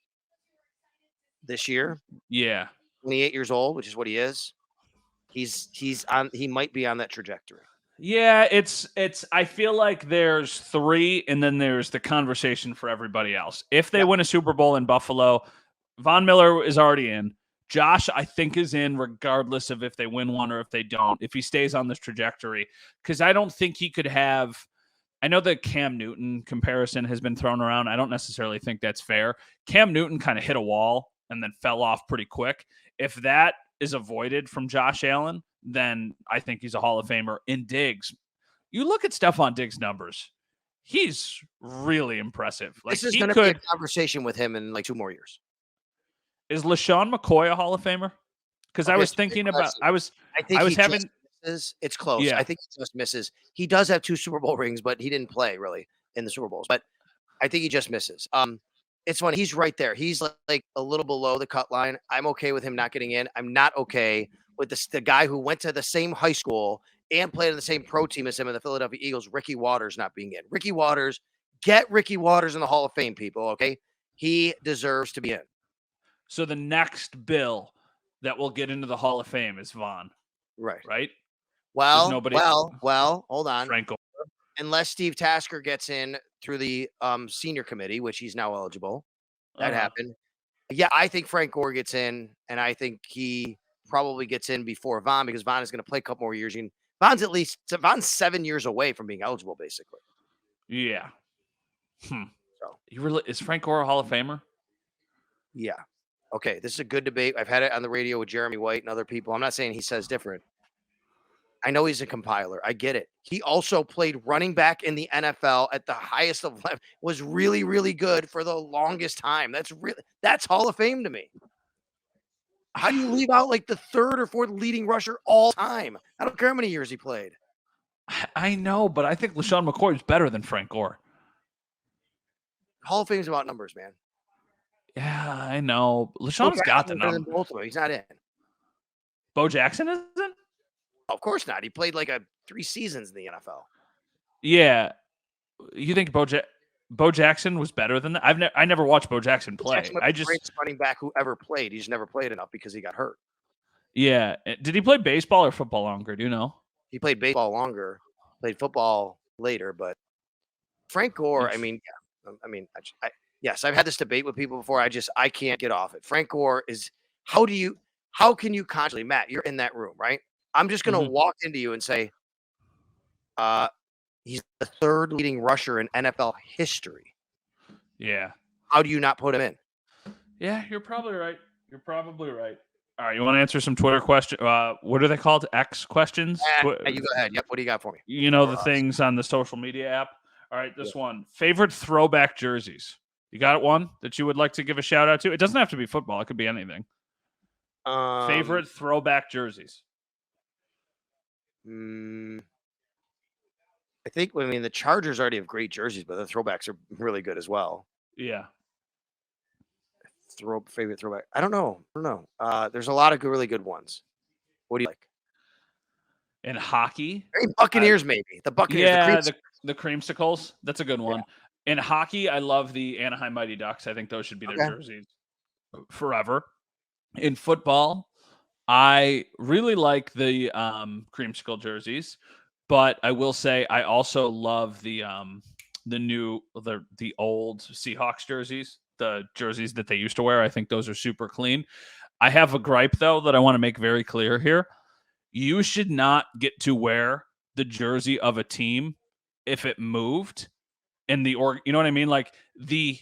this year, 28 years old, which is what he is, he might be on that trajectory. Yeah, it's I feel like there's 3 and then there's the conversation for everybody else. If they win a Super Bowl in Buffalo, Von Miller is already in. Josh, I think, is in regardless of if they win one or if they don't, if he stays on this trajectory. Because I don't think he could have – I know the Cam Newton comparison has been thrown around. I don't necessarily think that's fair. Cam Newton kind of hit a wall and then fell off pretty quick. If that is avoided from Josh Allen, then I think he's a Hall of Famer. In Diggs, you look at Stephon Diggs' numbers, he's really impressive. Like, this is going to be a conversation with him in like 2 more years. Is LaShawn McCoy a Hall of Famer? Because I was thinking about, it's close. Yeah. I think he just misses. He does have 2 Super Bowl rings, but he didn't play really in the Super Bowls. But I think he just misses. It's funny. He's right there. He's like a little below the cut line. I'm okay with him not getting in. I'm not okay with the guy who went to the same high school and played on the same pro team as him in the Philadelphia Eagles, Ricky Watters, not being in. Ricky Watters, get Ricky Watters in the Hall of Fame, people, okay? He deserves to be in. So the next Bill that will get into the Hall of Fame is Von. Right? Well, hold on. Frank Gore. Unless Steve Tasker gets in through the senior committee, which he's now eligible. That happened. Yeah, I think Frank Gore gets in, and I think he probably gets in before Von because Von is going to play a couple more years. Von's 7 years away from being eligible, basically. Yeah. So is Frank Gore a Hall of Famer? Yeah. Okay, this is a good debate. I've had it on the radio with Jeremy White and other people. I'm not saying he says different. I know he's a compiler. I get it. He also played running back in the NFL at the highest of left. Was really, really good for the longest time. That's Hall of Fame to me. How do you leave out like the 3rd or 4th leading rusher all time? I don't care how many years he played. I know, but I think LaShawn McCoy is better than Frank Gore. Hall of Fame is about numbers, man. Yeah, I know. LaShawn's got the number. He's not in. Bo Jackson isn't? Of course not. He played like 3 seasons in the NFL. Yeah. You think Bo Jackson was better than that? I never watched Bo Jackson play. Greatest running back who ever played. He just never played enough because he got hurt. Yeah. Did he play baseball or football longer? Do you know? He played baseball longer, played football later, but Frank Gore, yes, I've had this debate with people before. I can't get off it. Frank Gore is how can you consciously, Matt, you're in that room, right? I'm just going to walk into you and say, he's the 3rd leading rusher in NFL history. Yeah. How do you not put him in? Yeah, you're probably right. All right, you want to answer some Twitter questions? What are they called? X questions? You go ahead. Yep. What do you got for me? You know the things on the social media app. All right, this one. Favorite throwback jerseys. You got one that you would like to give a shout out to? It doesn't have to be football. It could be anything. Favorite throwback jerseys. I think, the Chargers already have great jerseys, but the throwbacks are really good as well. Yeah. Favorite throwback. I don't know. There's a lot of really good ones. What do you like? In hockey? Buccaneers, maybe. The Buccaneers. Yeah, the creamsicles. That's a good one. Yeah. In hockey, I love the Anaheim Mighty Ducks. I think those should be their jerseys forever. In football, I really like the creamsicle jerseys, but I will say I also love the old Seahawks jerseys, the jerseys that they used to wear. I think those are super clean. I have a gripe though that I want to make very clear here. You should not get to wear the jersey of a team if it moved in the you know what I mean? Like the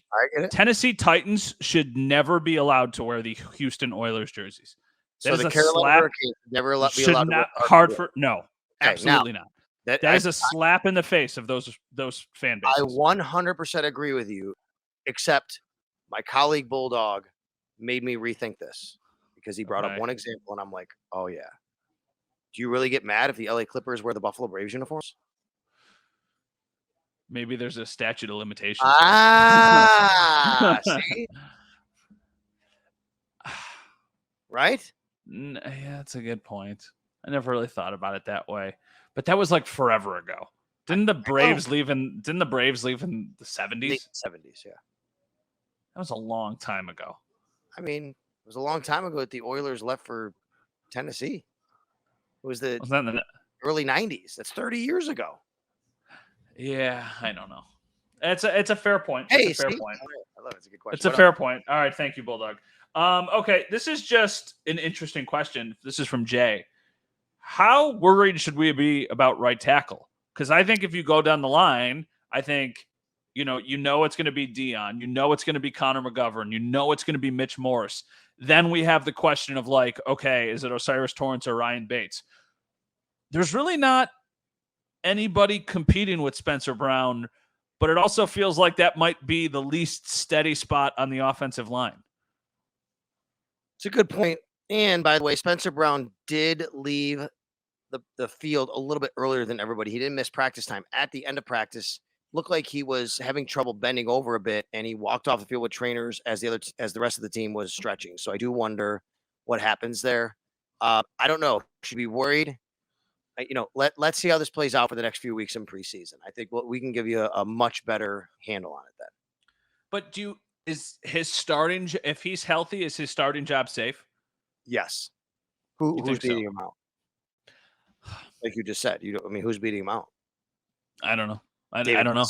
Tennessee Titans should never be allowed to wear the Houston Oilers jerseys. So the Carolina Hurricanes never be allowed to wear no, absolutely not. That is a slap in the face of those fan bases. I 100% agree with you, except my colleague Bulldog made me rethink this because he brought up one example, and I'm like, oh yeah. Do you really get mad if the LA Clippers wear the Buffalo Braves uniforms? Maybe there's a statute of limitations. See? Right? Yeah, that's a good point. I never really thought about it that way. But that was like forever ago. Didn't the Braves leave in the 70s? 70s, yeah. That was a long time ago. I mean, it was a long time ago that the Oilers left for Tennessee. It was the early 90s. That's 30 years ago. Yeah, I don't know. It's a fair point. Hey, it's a fair point. I love it. It's a good question. It's a fair point. All right, thank you, Bulldog. Okay, this is just an interesting question. This is from Jay. How worried should we be about right tackle? Because I think if you go down the line, I think you know it's going to be Dion. You know it's going to be Connor McGovern. You know it's going to be Mitch Morse. Then we have the question of like, okay, is it Osiris Torrance or Ryan Bates? There's really not anybody competing with Spencer Brown, but it also feels like that might be the least steady spot on the offensive line. It's a good point. And by the way, Spencer Brown did leave the field a little bit earlier than everybody. He didn't miss practice time. At the end of practice, looked like he was having trouble bending over a bit, and he walked off the field with trainers as the rest of the team was stretching. So I do wonder what happens there. I don't know. Should be worried. Let's see how this plays out for the next few weeks in preseason. I think we can give you a much better handle on it then. But if he's healthy, is his starting job safe? Yes. Who's beating him out? Like you just said, who's beating him out? I don't know. I don't know.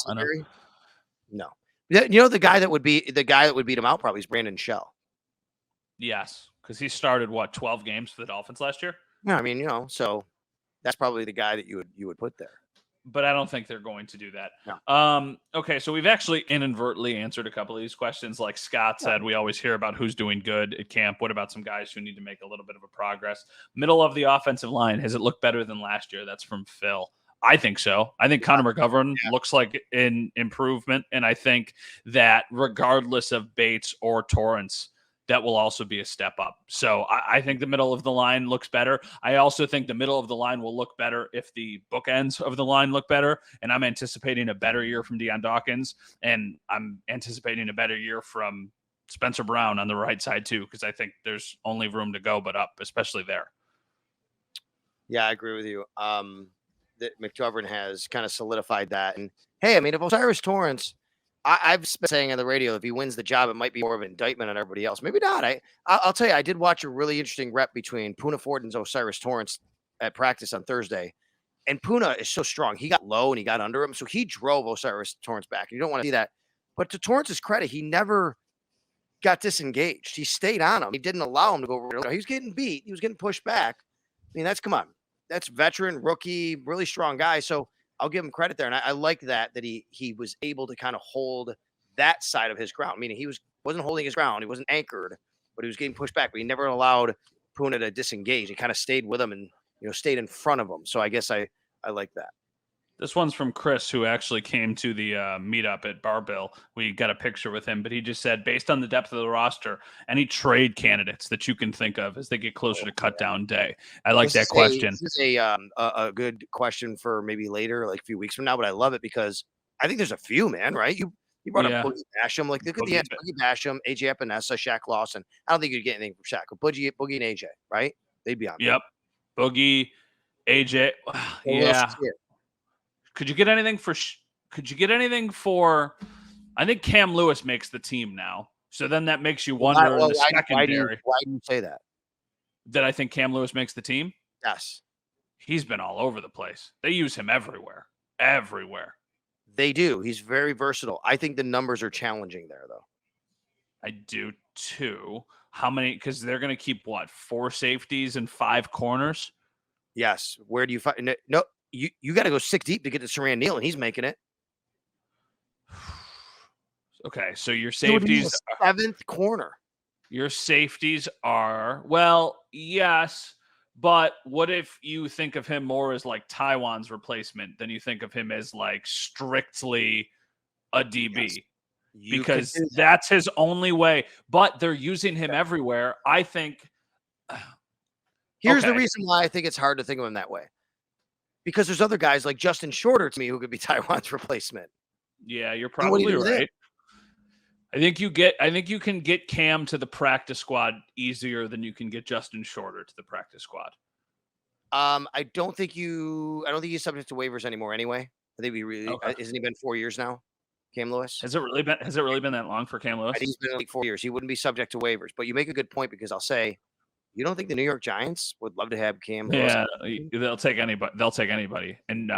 No. The guy that would beat him out probably is Brandon Shell. Yes, because he started 12 games for the Dolphins last year. Yeah, so that's probably the guy that you would put there. But I don't think they're going to do that. No. Okay, so we've actually inadvertently answered a couple of these questions. Like Scott said, we always hear about who's doing good at camp. What about some guys who need to make a little bit of a progress? Middle of the offensive line, has it looked better than last year? That's from Phil. I think so. I think Connor McGovern looks like an improvement, and I think that regardless of Bates or Torrance, that will also be a step up. So I think the middle of the line looks better. I also think the middle of the line will look better if the bookends of the line look better. And I'm anticipating a better year from Deion Dawkins. And I'm anticipating a better year from Spencer Brown on the right side too, because I think there's only room to go but up, especially there. Yeah, I agree with you. That McGovern has kind of solidified that. And hey, if Osiris Torrance, I've been saying on the radio, if he wins the job, it might be more of an indictment on everybody else. Maybe not. I'll tell you, I did watch a really interesting rep between Poona Ford and Osiris Torrance at practice on Thursday. And Poona is so strong. He got low and he got under him. So he drove Osiris Torrance back. You don't want to see that. But to Torrance's credit, he never got disengaged. He stayed on him. He didn't allow him to go over. He was getting beat. He was getting pushed back. That's veteran, rookie, really strong guy. So I'll give him credit there. And I like that he was able to kind of hold that side of his ground. Meaning he wasn't holding his ground. He wasn't anchored, but he was getting pushed back. But he never allowed Poona to disengage. He kind of stayed with him and stayed in front of him. So I guess I like that. This one's from Chris, who actually came to the meetup at Barbill. We got a picture with him, but he just said, based on the depth of the roster, any trade candidates that you can think of as they get closer to cut down day. I like that question. This is a good question for maybe later, like a few weeks from now, but I love it because I think there's a few, man, right? You brought up Boogie Basham. Like, look at the end. Boogie Basham, AJ Epinesa, Shaq Lawson. I don't think you'd get anything from Shaq. But Boogie and AJ, right? They'd be on. Yep. Boogie, AJ. Yeah. Could you get anything for I think Cam Lewis makes the team now. So then that makes you wonder in the secondary. Why do you say that? That I think Cam Lewis makes the team? Yes. He's been all over the place. They use him everywhere. Everywhere. They do. He's very versatile. I think the numbers are challenging there, though. I do, too. How many? Because they're going to keep, 4 safeties and 5 corners? Yes. Where do you find? No. You got to go 6 deep to get to Saran Neal, and he's making it. Okay, so your safeties, 7th corner. Your safeties are yes, but what if you think of him more as like Taiwan's replacement than you think of him as like strictly a DB? Yes. Because that's his only way. But they're using him everywhere. I think. Here's the reason why I think it's hard to think of him that way. Because there's other guys like Justin Shorter to me who could be Taiwan's replacement. Yeah, you're probably right. I think you can get Cam to the practice squad easier than you can get Justin Shorter to the practice squad. I don't think he's subject to waivers anymore anyway. I think we really Okay. isn't he been 4 years now, Cam Lewis? Has it really been that long for Cam Lewis? He's been in the league 4 years. He wouldn't be subject to waivers. But you make a good point because I'll say, you don't think the New York Giants would love to have Cam Lewis? Yeah, they'll take anybody. They'll take anybody. And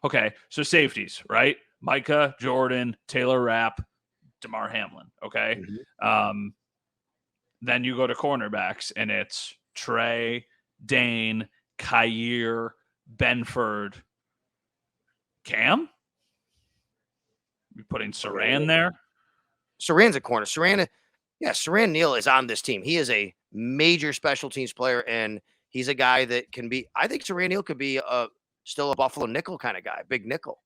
okay, so safeties, right? Micah, Jordan, Taylor Rapp, DeMar Hamlin. Okay. Then you go to cornerbacks, and it's Trey, Dane, Kyer, Benford, Cam. You putting Saran there? Saran's a corner. Saran Neal is on this team. He is a major special teams player, and he's a guy that can be. I think Saran Neal could be still a Buffalo nickel kind of guy, big nickel.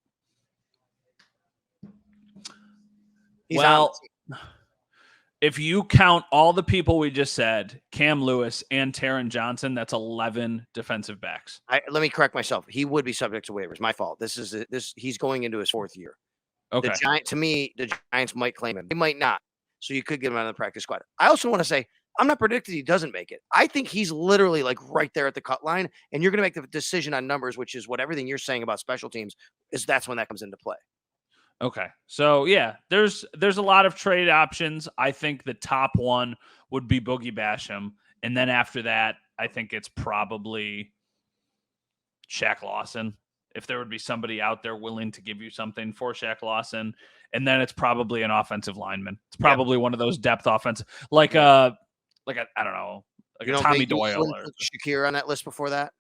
If you count all the people we just said, Cam Lewis and Taron Johnson, that's 11 defensive backs. Let me correct myself. He would be subject to waivers. My fault. He's going into his 4th year. Okay. The Giants might claim him. They might not. So you could get him out of the practice squad. I also want to say, I'm not predicting he doesn't make it. I think he's literally like right there at the cut line, and you're going to make the decision on numbers, which is what everything you're saying about special teams is. That's when that comes into play. Okay. So yeah, there's a lot of trade options. I think the top one would be Boogie Basham. And then after that, I think it's probably Shaq Lawson. If there would be somebody out there willing to give you something for Shaq Lawson. And then it's probably an offensive lineman. It's probably one of those depth offensive, I don't know, like a Tommy Doyle or Shakir on that list before that.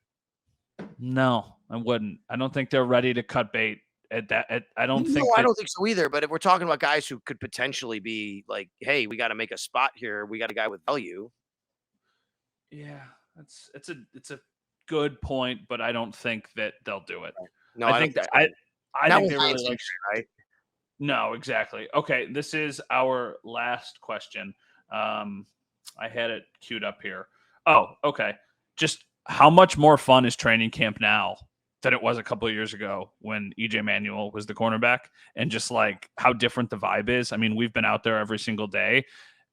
No, I wouldn't. I don't think they're ready to cut bait. I don't think so either. But if we're talking about guys who could potentially be like, hey, we got to make a spot here. We got a guy with value. Yeah, it's a good point, but I don't think that they'll do it. No, I think they really like right. No, exactly. Okay, this is our last question. I had it queued up here. Oh, okay. Just how much more fun is training camp now than it was a couple of years ago when EJ Manuel was the cornerback, and just like how different the vibe is. I mean, we've been out there every single day.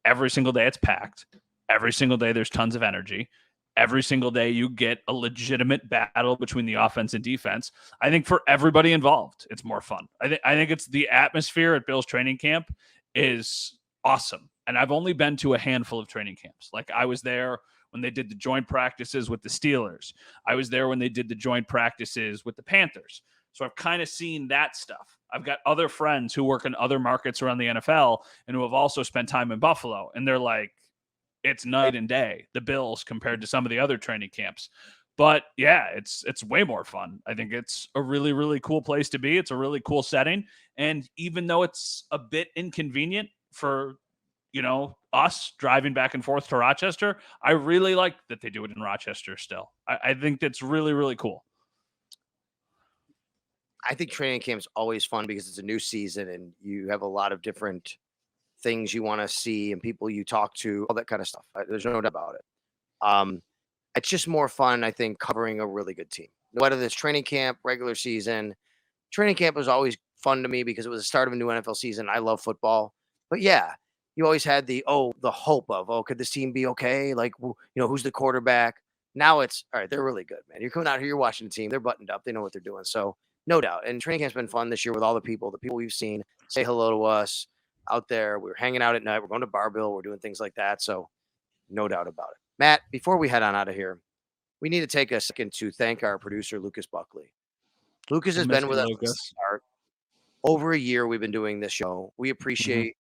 Every single day it's packed. Every single day there's tons of energy. Every single day you get a legitimate battle between the offense and defense. I think for everybody involved, it's more fun. I think it's the atmosphere at Bills training camp is awesome. And I've only been to a handful of training camps. Like I was there when they did the joint practices with the Steelers. I was there when they did the joint practices with the Panthers. So I've kind of seen that stuff. I've got other friends who work in other markets around the NFL and who have also spent time in Buffalo. And they're like, it's night and day, the Bills compared to some of the other training camps. But yeah, it's way more fun. I think it's a really, really cool place to be. It's a really cool setting. And even though it's a bit inconvenient for, us driving back and forth to Rochester, I really like that they do it in Rochester still. I think that's really, really cool. I think training camp is always fun because it's a new season and you have a lot of different things you want to see and people you talk to, all that kind of stuff. There's no doubt about it. It's just more fun, I think, covering a really good team. Whether it's training camp, regular season, training camp was always fun to me because it was the start of a new NFL season. I love football. But yeah, you always had the hope of, could this team be okay? Like, who's the quarterback? Now it's, all right, they're really good, man. You're coming out here, you're watching the team. They're buttoned up. They know what they're doing. So no doubt. And training camp's been fun this year with all the people we've seen say hello to us out there. We're hanging out at night. We're going to Barbill. We're doing things like that. So no doubt about it. Matt, before we head on out of here, we need to take a second to thank our producer, Lucas Buckley. Lucas has been with us from the start. Over a year we've been doing this show. We appreciate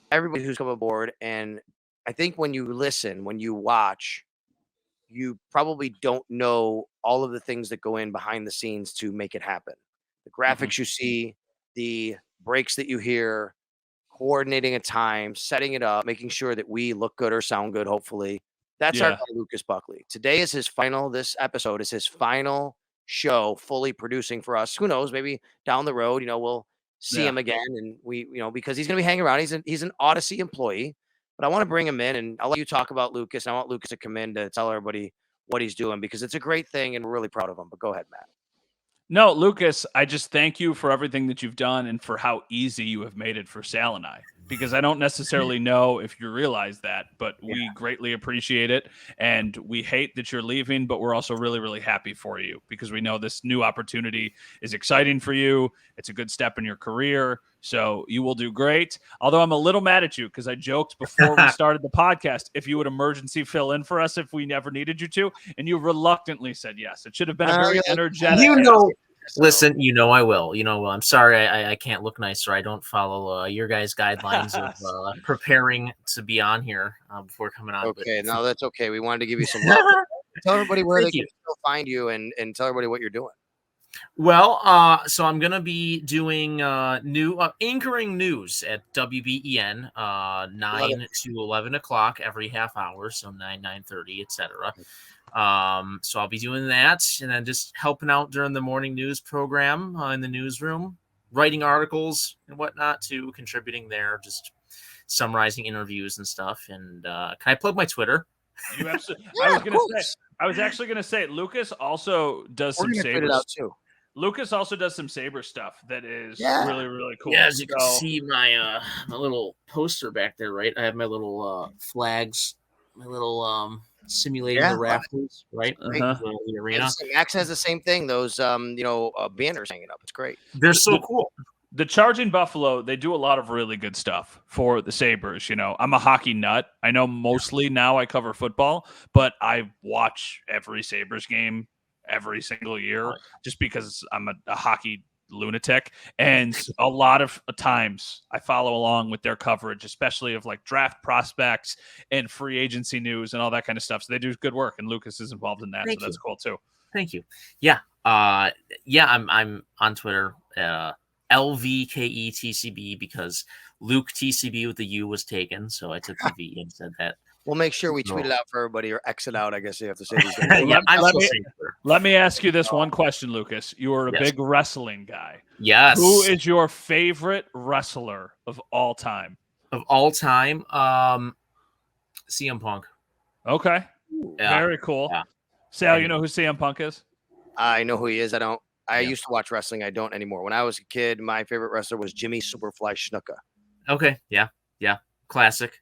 everybody who's come aboard. And I think when you listen, when you watch, you probably don't know all of the things that go in behind the scenes to make it happen. The graphics you see, the breaks that you hear, coordinating a time, setting it up, making sure that we look good or sound good, hopefully. That's our guy, Lucas Buckley. Today is this episode is his final show fully producing for us. Who knows, maybe down the road, we'll see him again. And we, because he's going to be hanging around. He's an Odyssey employee, but I want to bring him in and I'll let you talk about Lucas. I want Lucas to come in to tell everybody what he's doing because it's a great thing and we're really proud of him. But go ahead, Matt. No, Lucas, I just thank you for everything that you've done and for how easy you have made it for Sal and I. because I don't necessarily know if you realize that, but we greatly appreciate it. And we hate that you're leaving, but we're also really, really happy for you because we know this new opportunity is exciting for you. It's a good step in your career. So you will do great. Although I'm a little mad at you because I joked before we started the podcast if you would emergency fill in for us if we never needed you to. And you reluctantly said yes. It should have been a very energetic. Listen, I will. I'm sorry I can't look nicer. I don't follow your guys' guidelines of preparing to be on here before coming on. Okay, no, that's okay. We wanted to give you some love. Tell everybody where they can still find you and tell everybody what you're doing. Well, so I'm going to be doing anchoring news at WBEN 9 to 11 o'clock every half hour, so 9:30, etc. So I'll be doing that and then just helping out during the morning news program in the newsroom, writing articles and whatnot too, contributing there, just summarizing interviews and stuff. And can I plug my Twitter? You absolutely. I was actually gonna say Lucas also does some Sabres out too. Lucas also does some Sabre stuff that is really, really cool. Yeah, as you can see my little poster back there, right? I have my little flags, my little simulating the raffles, right? The arena. Max has the same thing. Those banners hanging up. It's great. They're so cool. The Charging Buffalo, they do a lot of really good stuff for the Sabres. I'm a hockey nut. I know mostly now I cover football, but I watch every Sabres game every single year just because I'm a hockey lunatic. And a lot of times I follow along with their coverage, especially of like draft prospects and free agency news and all that kind of stuff. So they do good work, and Lucas is involved in that. That's cool too. Thank you. Yeah. I'm on Twitter, LVKETCB, because Luke TCB with the U was taken. So I took the V and said that. We'll make sure we tweet it out for everybody or exit out. I guess you have to say these let me ask you this one question, Lucas. You are a big wrestling guy. Yes. Who is your favorite wrestler of all time? Of all time? CM Punk. Okay. Yeah. Very cool. Yeah. Sal, you know who CM Punk is? I know who he is. I used to watch wrestling. I don't anymore. When I was a kid, my favorite wrestler was Jimmy Superfly Snuka. Okay. Yeah. Classic.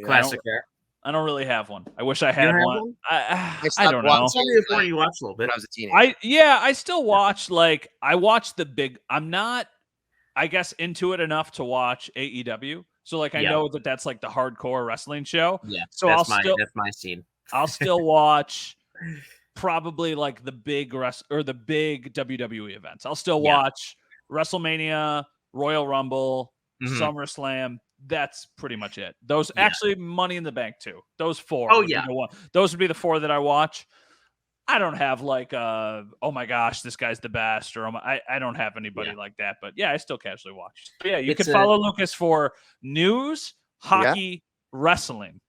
Classic there. I don't really have one. I wish I had one. I don't know. Before you watched a little bit. When I was a teenager. I still watch I watch the big. I'm not, I guess, into it enough to watch AEW. So I know that that's like the hardcore wrestling show. Yeah. So that's my scene. I'll still watch probably like the big the big WWE events. I'll still watch WrestleMania, Royal Rumble, SummerSlam. That's pretty much it. Those actually Money in the Bank too. Those four. Those would be the four that I watch. I don't have oh my gosh, this guy's the best, or I don't have anybody like that. But I still casually watch. But you can follow Lucas for news, hockey, wrestling.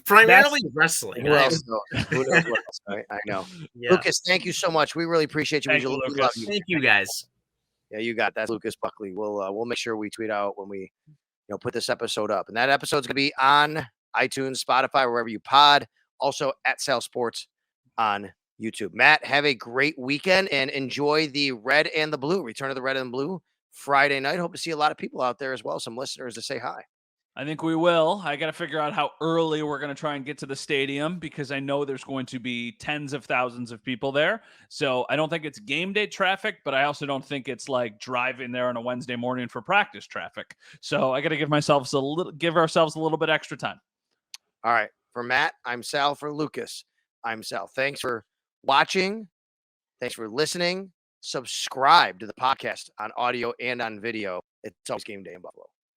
Primarily wrestling. Who knows what else, right? I know. Yeah. Lucas, thank you so much. We really appreciate you. Thank you, Lucas. Love you. Thank you, guys. Yeah, you got that. That's Lucas Buckley. We'll make sure we tweet out when we put this episode up. And that episode's going to be on iTunes, Spotify, wherever you pod. Also at Sal Sports on YouTube. Matt, have a great weekend and enjoy the Red and the Blue. Return of the Red and Blue Friday night. Hope to see a lot of people out there as well. Some listeners to say hi. I think we will. I got to figure out how early we're going to try and get to the stadium because I know there's going to be tens of thousands of people there. So I don't think it's game day traffic, but I also don't think it's like driving there on a Wednesday morning for practice traffic. So I got to give ourselves a little bit extra time. All right. For Matt, I'm Sal. For Lucas, I'm Sal. Thanks for watching. Thanks for listening. Subscribe to the podcast on audio and on video. It's always game day in Buffalo.